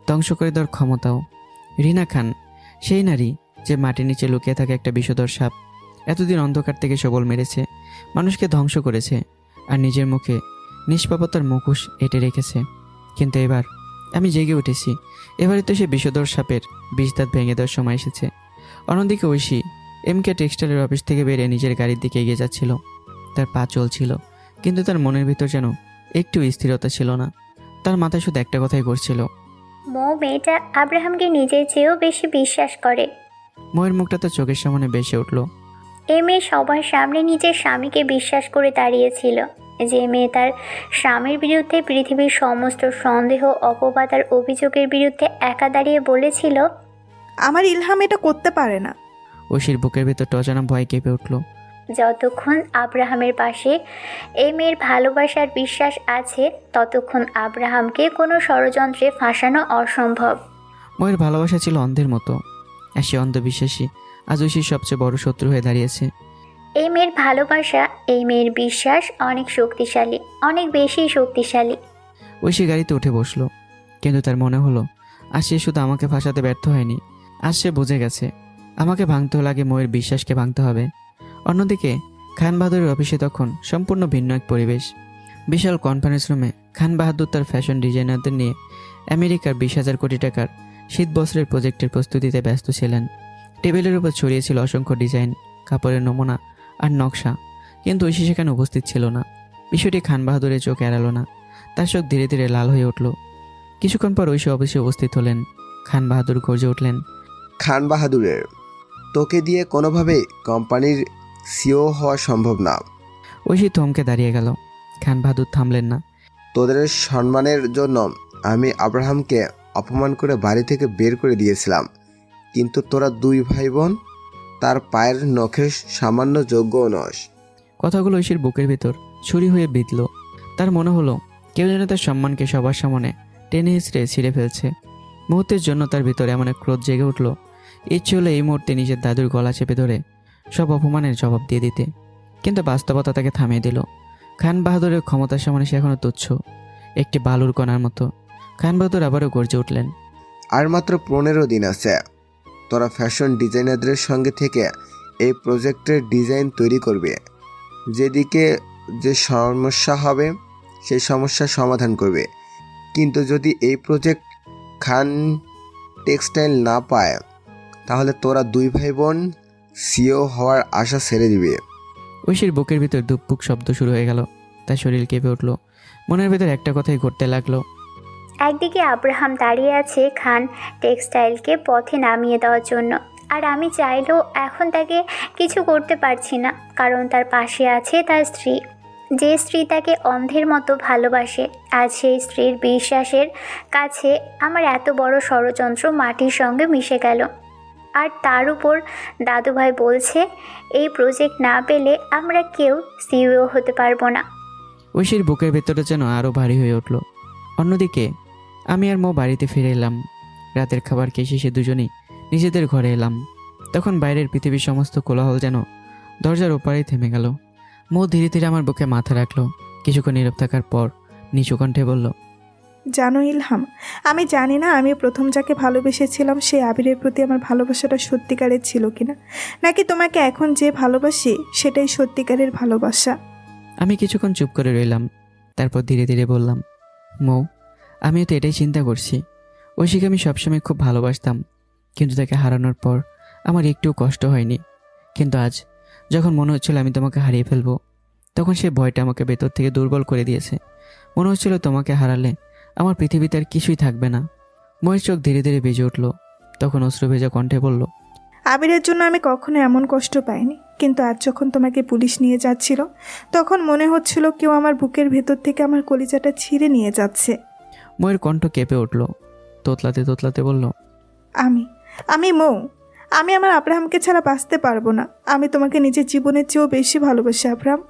ধ্বংস করে দেওয়ার ক্ষমতাও। রিনা খান, সেই নারী যে মাটির নিচে লুকিয়ে থাকে একটা বিষধর সাপ, এতদিন অন্ধকার থেকে সবল মেরেছে, মানুষকে ধ্বংস করেছে, আর নিজের মুখে নিষ্পাপতার মুখোশ এঁটে রেখেছে। কিন্তু এবার আমি জেগে উঠেছি। এবারে তো সে বিষধর সাপের বিষদাঁত ভেঙে দেওয়ার সময় এসেছে। অন্যদিকে ঐশী MK টেক্সটাইলের অফিস থেকে বেরিয়ে নিজের গাড়ির দিকে এগিয়ে যাচ্ছিল। তার পা চলছিল, কিন্তু তার মনের ভিতর যেন একটু স্থিরতা ছিল না। তার মাথায় শুধু একটা কথাই ঘুরছিল। মৌ মেয়েটা আব্রাহামকে নিজের চেয়েও বেশি বিশ্বাস করে। ময়ের মুখটা তার চোখের সামনে ভেসে উঠল। এ মেয়ে সবার সামনে নিজের স্বামীকে বিশ্বাস করে দাঁড়িয়েছিল। যে মেয়ে তার স্বামীর বিরুদ্ধে পৃথিবীর সমস্ত সন্দেহ, অপবাদ আর অভিযোগের বিরুদ্ধে একা দাঁড়িয়ে বলেছিল, আমার ইলহাম এটা করতে পারে না। ঐশীর বুকের ভেতরটা অজানা ভয় কেঁপে উঠল। যতক্ষণ আব্রাহামের পাশে এই মেয়ের ভালোবাসার বিশ্বাস আছে, ততক্ষণ আব্রাহামকে কোনো ষড়যন্ত্রে ফাঁসানো অসম্ভব। ময়ের ভালোবাসা ছিল অন্ধের মতো, আর সে অন্ধবিশ্বাসী আজ ঐশীর সবচেয়ে বড় শত্রু হয়ে দাঁড়িয়েছে। এই মেয়ের ভালোবাসা, এই মেয়ের বিশ্বাস অনেক শক্তিশালী, অনেক বেশি শক্তিশালী। ঐশী গাড়িতে উঠে বসলো, কিন্তু তার মনে হলো আজ সে শুধু আমাকে ফাঁসাতে ব্যর্থ হয়নি, আজ সে বুঝে গেছে আমাকে ভাঙতেও লাগে ময়ের বিশ্বাসকে ভাঙতে হবে। অন্যদিকে খান বাহাদুরের অফিসে তখন সম্পূর্ণ ভিন্ন এক পরিবেশ। বিশাল কনফারেন্স রুমে খান বাহাদুর তার ফ্যাশন ডিজাইনারদের নিয়ে আমেরিকার 20,000 কোটি টাকার শীত বস্ত্রের প্রজেক্টের প্রস্তুতিতে ব্যস্ত ছিলেন। টেবিলের উপর ছড়িয়েছিল অসংখ্য ডিজাইন, কাপড়ের নমুনা আর নকশা, কিন্তু ঐশী সেখানে উপস্থিত ছিল না। বিষয়টি খান বাহাদুরের চোখ এড়ালো না, তার চোখ ধীরে ধীরে লাল হয়ে উঠল। কিছুক্ষণ পর ঐশী অফিসে উপস্থিত হলেন। খান বাহাদুর গর্জে উঠলেন, খান বাহাদুরের, তোকে দিয়ে কোনোভাবেই কোম্পানির সিও হওয়া সম্ভব না। ঐশী থমকে দাঁড়িয়ে গেল। খান বাহাদুর থামলেন না। তোদের সম্মানের জন্য আমি আব্রাহামকে অপমান করে বাড়ি থেকে বের করে দিয়েছিলাম, কিন্তু তোরা দুই ভাই বোন তার পায়ের নখের সামান্য যোগ্যও নস। কথাগুলো ঐশীর বুকের ভিতর ছুরি হয়ে বিঁধল। তার মনে হলো কেউ যেন তার সম্মানকে সবার সামনে টেনে হিঁচড়ে ছিঁড়ে ফেলছে। মুহূর্তের জন্য তার ভিতরে এমন এক ক্রোধ জেগে উঠল। ইচ্ছে হলো এই মুহূর্তে নিজের দাদুর গলা চেপে ধরে সব অপমানের জবাব দিয়ে দিতে, কিন্তু বাস্তবতা তাকে থামিয়ে দিল। খান বাহাদুরের ক্ষমতার সামনে সে এখনও তুচ্ছ, একটি বালুর কণার মতো। খান বাহাদুর আবারও গর্জে উঠলেন, আর মাত্র 15 দিন আছে। তোরা ফ্যাশন ডিজাইনারদের সঙ্গে থেকে এই প্রজেক্টের ডিজাইন তৈরি করবে। যেদিকে যে সমস্যা হবে সেই সমস্যার সমাধান করবে। কিন্তু যদি এই প্রজেক্ট খান টেক্সটাইল না পায়, তাহলে তোরা দুই ভাই বোন সিও হওয়ার আশা ছেড়ে দিবে। ঐশীর বুকের ভিতর দুপুক শব্দ শুরু হয়ে গেল। তার শরীর কেঁপে উঠল। মনের ভিতর একটা কথাই ঘটতে লাগলো। একদিকে আব্রাহাম দাঁড়িয়ে আছে খান টেক্সটাইলকে পথে নামিয়ে দেওয়ার জন্য, আর আমি চাইলেও এখন তাকে কিছু করতে পারছি না, কারণ তার পাশে আছে তার স্ত্রী, যে স্ত্রী তাকে অন্ধের মতো ভালোবাসে। আর সেই স্ত্রীর বিশ্বাসের কাছে আমার এত বড় ষড়যন্ত্র মাটির সঙ্গে মিশে গেল। আর তার উপর দাদুভাই বলছে এই প্রজেক্ট না পেলে আমরা কেউ সিইও হতে পারবো না। ঐশীর বুকের ভেতরটা যেন আরও ভারী হয়ে উঠল। অন্যদিকে আমি আর মো বাড়িতে ফিরে এলাম। রাতের খাবার খেয়ে শেষে দুজনেই নিজেদের ঘরে এলাম। তখন বাইরের পৃথিবীর সমস্ত কোলাহল যেন দরজার ওপারেই থেমে গেল। মো ধীরে ধীরে আমার বুকে মাথা রাখলো। কিছুক্ষণ নীরব থাকার পর নিচু কণ্ঠে বলল, জানো ইলহাম, আমি জানি না আমি প্রথম যাকে ভালোবেসেছিলাম সেই আবিরের প্রতি আমার ভালোবাসাটা সত্যিকারের ছিল কিনা, নাকি তোমাকে এখন যে ভালোবাসি সেটাই সত্যিকারের ভালোবাসা। আমি কিছুক্ষণ চুপ করে রইলাম। তারপর ধীরে ধীরে বললাম, মৌ, আমিও তো এটাই চিন্তা করছি। ঐশীকে আমি সবসময় খুব ভালোবাসতাম, কিন্তু তাকে হারানোর পর আমার একটুও কষ্ট হয়নি। কিন্তু আজ যখন মনে হচ্ছিল আমি তোমাকে হারিয়ে ফেলবো, তখন সে ভয়টা আমাকে ভেতর থেকে দুর্বল করে দিয়েছে। মনে হচ্ছিল তোমাকে হারালে আমার পৃথিবীতে আর কিছুই থাকবে না। ময়ের চোখ ধীরে ধীরে বেজে উঠল। তখন অশ্রু ভেজা কণ্ঠে বলল, আবিরের জন্য আমি কখনো এমন কষ্ট পাইনি, কিন্তু আজ যখন তোমাকে পুলিশ নিয়ে যাচ্ছিল তখন মনে হচ্ছিল কেউ আমার বুকের ভেতর থেকে আমার কলিজাটা ছিঁড়ে নিয়ে যাচ্ছে। ময়ের কণ্ঠ কেঁপে উঠল। তোতলাতে তোতলাতে বলল, আমি মৌ, আমি আমার আব্রাহামকে ছাড়া বাঁচতে পারবো না। আমি তোমাকে নিজের জীবনের চেয়েও বেশি ভালোবাসি আব্রাহাম।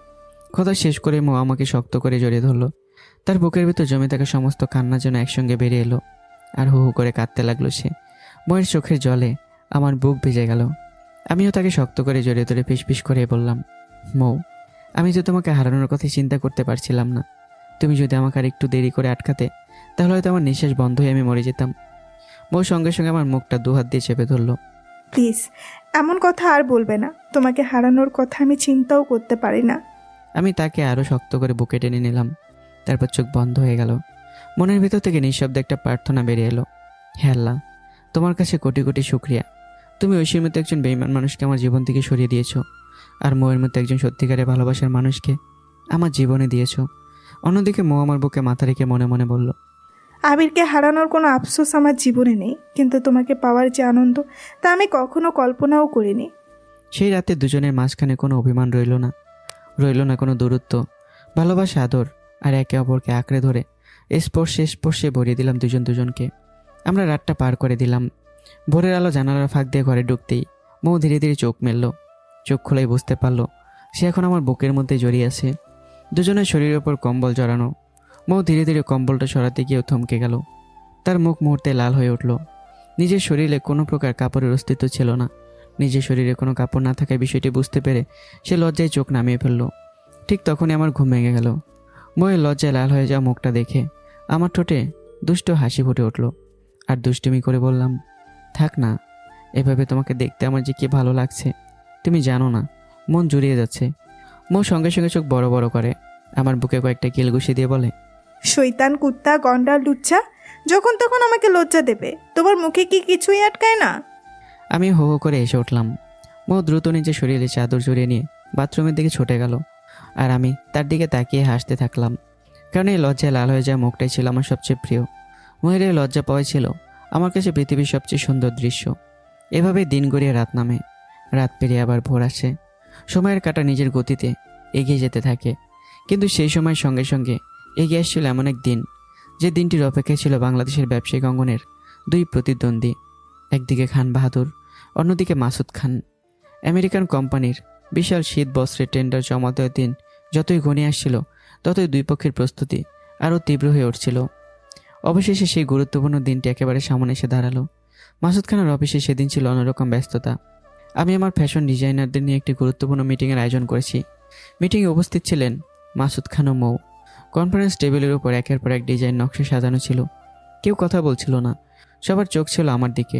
কথা শেষ করে মৌ আমাকে শক্ত করে জড়িয়ে ধরলো। তার বুকের ভিতর জমে থাকা সমস্ত কান্না যেন একসঙ্গে বেরিয়ে এলো, আর হু হু করে কাঁদতে লাগলো সে। ময়ের চোখের জলে আমার বুক ভিজে গেল। আমিও তাকে শক্ত করে জড়িয়ে ধরে ফিসফিস করে বললাম, মৌ, আমি তো তোমাকে হারানোর কথাই চিন্তা করতে পারছিলাম না। তুমি যদি আমাকে আর একটু দেরি করে আটকাতে, তাহলে হয়তো আমার নিঃশ্বাস বন্ধ হয়ে আমি মরে যেতাম। মৌ সঙ্গে সঙ্গে আমার মুখটা দুহাত দিয়ে চেপে ধরলো। প্লিজ এমন কথা আর বলবে না। তোমাকে হারানোর কথা আমি চিন্তাও করতে পারি না। আমি তাকে আরও শক্ত করে বুকে টেনে নিলাম। তারপর চোখ বন্ধ হয়ে গেল। মনের ভিতর থেকে নিঃশব্দে একটা প্রার্থনা বেরিয়ে এলো। হে আল্লাহ, তোমার কাছে কোটি কোটি শুক্রিয়া। তুমি ঐশীর মতো একজন বেঈমান মানুষকে আমার জীবন থেকে সরিয়ে দিয়েছো, আর মোয়ের মতো একজন সত্যিকারের ভালোবাসার মানুষকে আমার জীবনে দিয়েছো। অন্যদিকে মো আমার বুকে মাথা রেখে মনে মনে বলল, আবিরকে হারানোর কোনো আফসোস আমার জীবনে নেই, কিন্তু তোমাকে পাওয়ার যে আনন্দ তা আমি কখনো কল্পনাও করিনি। সেই রাতে দুজনের মাঝখানে কোনো অভিমান রইল না, রইল না কোনো দূরত্ব। ভালোবাসা, আদর আর একে অপরকে আঁকড়ে ধরে স্পর্শে স্পর্শে ভরিয়ে দিলাম দুজন দুজনকে। আমরা রাতটা পার করে দিলাম। ভোরের আলো জানালার ফাঁক দিয়ে ঘরে ঢুকতেই মৌ ধীরে ধীরে চোখ মেলল। চোখ খুলেই বুঝতে পারলো সে এখন আমার বুকের মধ্যে জড়িয়ে আছে। দুজনের শরীরের ওপর কম্বল জড়ানো। মৌ ধীরে ধীরে কম্বলটা সরাতে গিয়েও থমকে গেল। তার মুখ মুহূর্তে লাল হয়ে উঠল। নিজের শরীরে কোনো প্রকার কাপড়ের অস্তিত্ব ছিল না। নিজের শরীরে কোনো কাপড় না থাকায় বিষয়টি বুঝতে পেরে সে লজ্জায় চোখ নামিয়ে ফেলল। ঠিক তখনই আমার ঘুম ভেঙে গেল। ময়ের লজ্জায় লাল হয়ে যাওয়া মুখটা দেখে আমার ঠোঁটে দুষ্ট হাসি ফুটে উঠল। আর দুষ্টুমি করে বললাম, থাক না, এভাবে তোমাকে দেখতে আমার যে কি ভালো লাগছে তুমি জানো না। মন জুড়িয়ে যাচ্ছে। মৌ সঙ্গে সঙ্গে চোখ বড় বড় করে আমার বুকে কয়েকটা কিল ঘুষি দিয়ে বলে, শৈতান, কুত্তা, গন্ডার, লুচ্চা, যখন তখন আমাকে লজ্জা দেবে। তোমার মুখে কি কিছুই আটকায় না? আমি হো হো করে এসে উঠলাম। মৌ দ্রুত নিজের শরীরে চাদর জড়িয়ে নিয়ে বাথরুমের দিকে ছুটে গেল। আর আমি তার দিকে তাকিয়ে হাসতে থাকলাম, কারণ এই লজ্জায় লাল হয়ে যাওয়া মুখটাই ছিল আমার সবচেয়ে প্রিয়। ময়ের এই লজ্জা পাওয়াই ছিল আমার কাছে পৃথিবীর সবচেয়ে সুন্দর দৃশ্য। এভাবে দিন গড়িয়ে রাত নামে, রাত পেরিয়ে আবার ভোর আসে। সময়ের কাঁটা নিজের গতিতে এগিয়ে যেতে থাকে, কিন্তু সেই সময়ের সঙ্গে সঙ্গে এগিয়ে আসছিল এমন এক দিন, যে দিনটির অপেক্ষায় ছিল বাংলাদেশের ব্যবসায়িক অঙ্গনের দুই প্রতিদ্বন্দ্বী। একদিকে খান বাহাদুর, অন্যদিকে মাসুদ খান। আমেরিকান কোম্পানির বিশাল শীত বস্ত্রের টেন্ডার জমা দেওয়ার দিন যতই ঘনিয়ে আসছিল, ততই দুই পক্ষের প্রস্তুতি আরও তীব্র হয়ে উঠছিল। অবশেষে সেই গুরুত্বপূর্ণ দিনটি একেবারে সামনে এসে দাঁড়ালো। মাসুদ খানের অফিসে সেদিন ছিল অন্যরকম ব্যস্ততা। আমি আমার ফ্যাশন ডিজাইনারদের নিয়ে একটি গুরুত্বপূর্ণ মিটিংয়ের আয়োজন করেছি। মিটিংয়ে উপস্থিত ছিলেন মাসুদ খান ও মৌ। কনফারেন্স টেবিলের উপর একের পর এক ডিজাইন নকশা সাজানো ছিল। কেউ কথা বলছিল না, সবার চোখ ছিল আমার দিকে।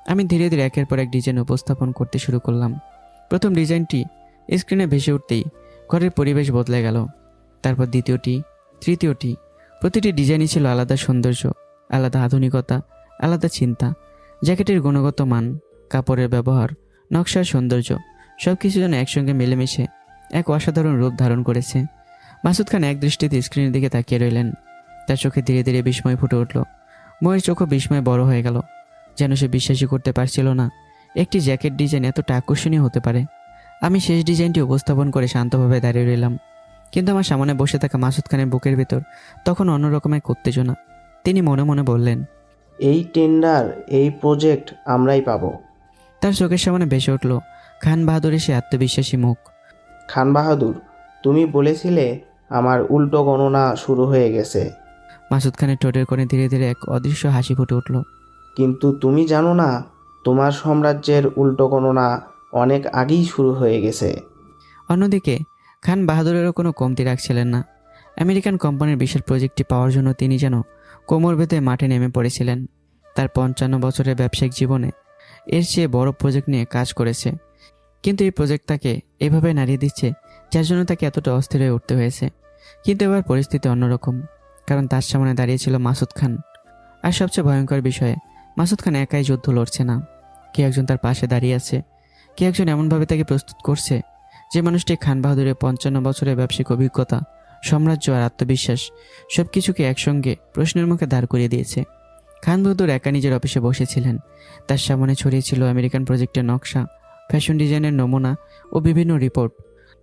আমি ধীরে ধীরে একের পর এক ডিজাইন উপস্থাপন করতে শুরু করলাম। প্রথম ডিজাইনটি স্ক্রিনে ভেসে উঠতেই ঘরের পরিবেশ বদলে গেল। তারপর দ্বিতীয়টি, তৃতীয়টি। প্রতিটি ডিজাইনই ছিল আলাদা সৌন্দর্য, আলাদা আধুনিকতা, আলাদা চিন্তা। জ্যাকেটের গুণগত মান, কাপড়ের ব্যবহার, নকশার সৌন্দর্য সব কিছু যেন একসঙ্গে মিলেমিশে এক অসাধারণ রূপ ধারণ করেছে। মাসুদ খান এক দৃষ্টিতে স্ক্রিনের দিকে তাকিয়ে রইলেন। তার চোখে ধীরে ধীরে বিস্ময় ফুটে উঠল। ময়ের চোখও বিস্ময়ে বড় হয়ে গেল, যেন সে বিশ্বাসই করতে পারছিল না একটি জ্যাকেট ডিজাইন এতটা আকর্ষণীয় হতে পারে। আমি শেষ ডিজাইনটি উপস্থাপন করে শান্তভাবে দাঁড়িয়ে রইলাম, কিন্তু আমার সামনে বসে থাকা মাসুদ খানের বুকের ভেতর তখন অন্যরকমের উত্তেজনা। তিনি মনে মনে বললেন, এই টেন্ডার, এই প্রজেক্ট আমরাই পাবো। তার চোখের সামনে ভেসে উঠল খান বাহাদুরের সে আত্মবিশ্বাসী মুখ। খান বাহাদুর, তুমি বলেছিলে আমার উল্টো গণনা শুরু হয়ে গেছে, মাসুদ খানের ঠোঁটের কোণে ধীরে ধীরে এক অদৃশ্য হাসি ফুটে উঠল। কিন্তু তুমি জানো না তোমার সাম্রাজ্যের উল্টো গণনা অনেক আগেই শুরু হয়ে গেছে। অন্যদিকে খান বাহাদুরেরও কোনো কমতি রাখছিলেন না। আমেরিকান কোম্পানির বিশাল প্রজেক্টটি পাওয়ার জন্য তিনি যেন কোমর বেঁধে মাঠে নেমে পড়েছিলেন। তার 55 বছরের ব্যবসায়িক জীবনে এর চেয়ে বড় প্রজেক্ট নিয়ে কাজ করেছে, কিন্তু এই প্রজেক্ট তাকে এভাবে নাড়িয়ে দিচ্ছে, যার জন্য তাকে এতটা অস্থির হয়ে উঠতে হয়েছে। কিন্তু এবার পরিস্থিতি অন্যরকম, কারণ তার সামনে দাঁড়িয়েছিল মাসুদ খান। আর সবচেয়ে ভয়ঙ্কর বিষয়ে, মাসুদ খান একাই যুদ্ধ লড়ছে না, কে একজন তার পাশে দাঁড়িয়ে আছে। কে একজন এমনভাবে তাকে প্রস্তুত করছে যে মানুষটি খান বাহাদুরের 55 বছরের ব্যবসায়িক অভিজ্ঞতা, সাম্রাজ্য আর আত্মবিশ্বাস সব কিছুকে একসঙ্গে প্রশ্নের মুখে দাঁড় করিয়ে দিয়েছে। খান বাহাদুর একা নিজের অফিসে বসেছিলেন। তার সামনে ছড়িয়েছিল আমেরিকান প্রজেক্টের নকশা, ফ্যাশন ডিজাইনের নমুনা ও বিভিন্ন রিপোর্ট।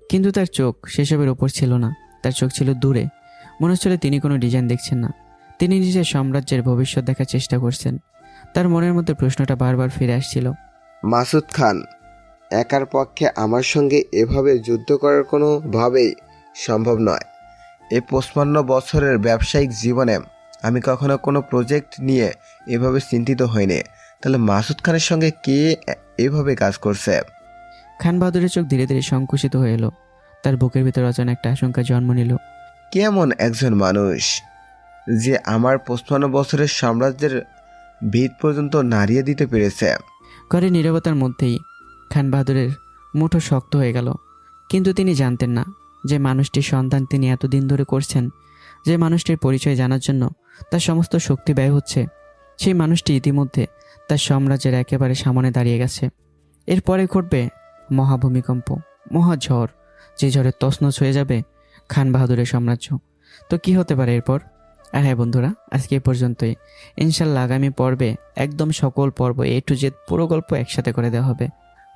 কিন্তু তার চোখ সেসবের ওপর ছিল না, তার চোখ ছিল দূরে। মনে হচ্ছিল তিনি কোনো ডিজাইন দেখছেন না, তিনি নিজের সাম্রাজ্যের ভবিষ্যৎ দেখার চেষ্টা করছেন। তার মনের মধ্যে প্রশ্নটা বারবার ফিরে আসছিল, মাসুদ খান, একার পক্ষে আমার সঙ্গে এভাবে যুদ্ধ করার কোনোভাবেই সম্ভব নয়। এই 55 বছরের ব্যবসায়িক জীবনে আমি কখনো কোনো প্রজেক্ট নিয়ে এভাবে চিন্তিত হইনি। তাহলে মাসুদ খানের সঙ্গে কে এভাবে কাজ করছে? খান বাহাদুরের চোখ ধীরে ধীরে সংকুচিত হয়ে এলো। তার বুকের ভিতর অজানা একটা আশঙ্কা জন্ম নিল। কেমন একজন মানুষ যে আমার 55 বছরের সাম্রাজ্যের ভিত পর্যন্ত নাড়িয়ে দিতে পেরেছে? ঘরের নীরবতার মধ্যেই খান বাহাদুরের মুঠো শক্ত হয়ে গেল, কিন্তু তিনি জানতেন না যে মানুষটির সন্ধান তিনি এতদিন ধরে করছেন, যে মানুষটির পরিচয় জানার জন্য তার সমস্ত শক্তি ব্যয় হচ্ছে, সেই মানুষটি ইতিমধ্যে তার সাম্রাজ্যের একেবারে সামনে দাঁড়িয়ে গেছে। এরপরে ঘটবে মহাভূমিকম্প, মহাঝড়, যে ঝড়ে তছনছ হয়ে যাবে খান বাহাদুরের সাম্রাজ্য। তো কি হতে পারে এরপর? আর হ্যাঁ বন্ধুরা, আজকে এ পর্যন্তই। ইনশাল্লাহ আগামী পর্বে একদম সকল পর্ব A to Z পুরো গল্প একসাথে করে দেওয়া হবে।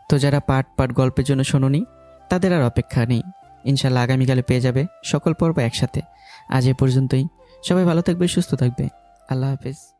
তো যারা পার্ট পার্ট গল্পের জন্য শোনোনি তাদের আর অপেক্ষা নেই, ইনশাল্লাহ আগামীকালে পেয়ে যাবে সকল পর্ব একসাথে। আজ এ পর্যন্তই। সবাই ভালো থাকবে, সুস্থ থাকবে। আল্লাহ হাফেজ।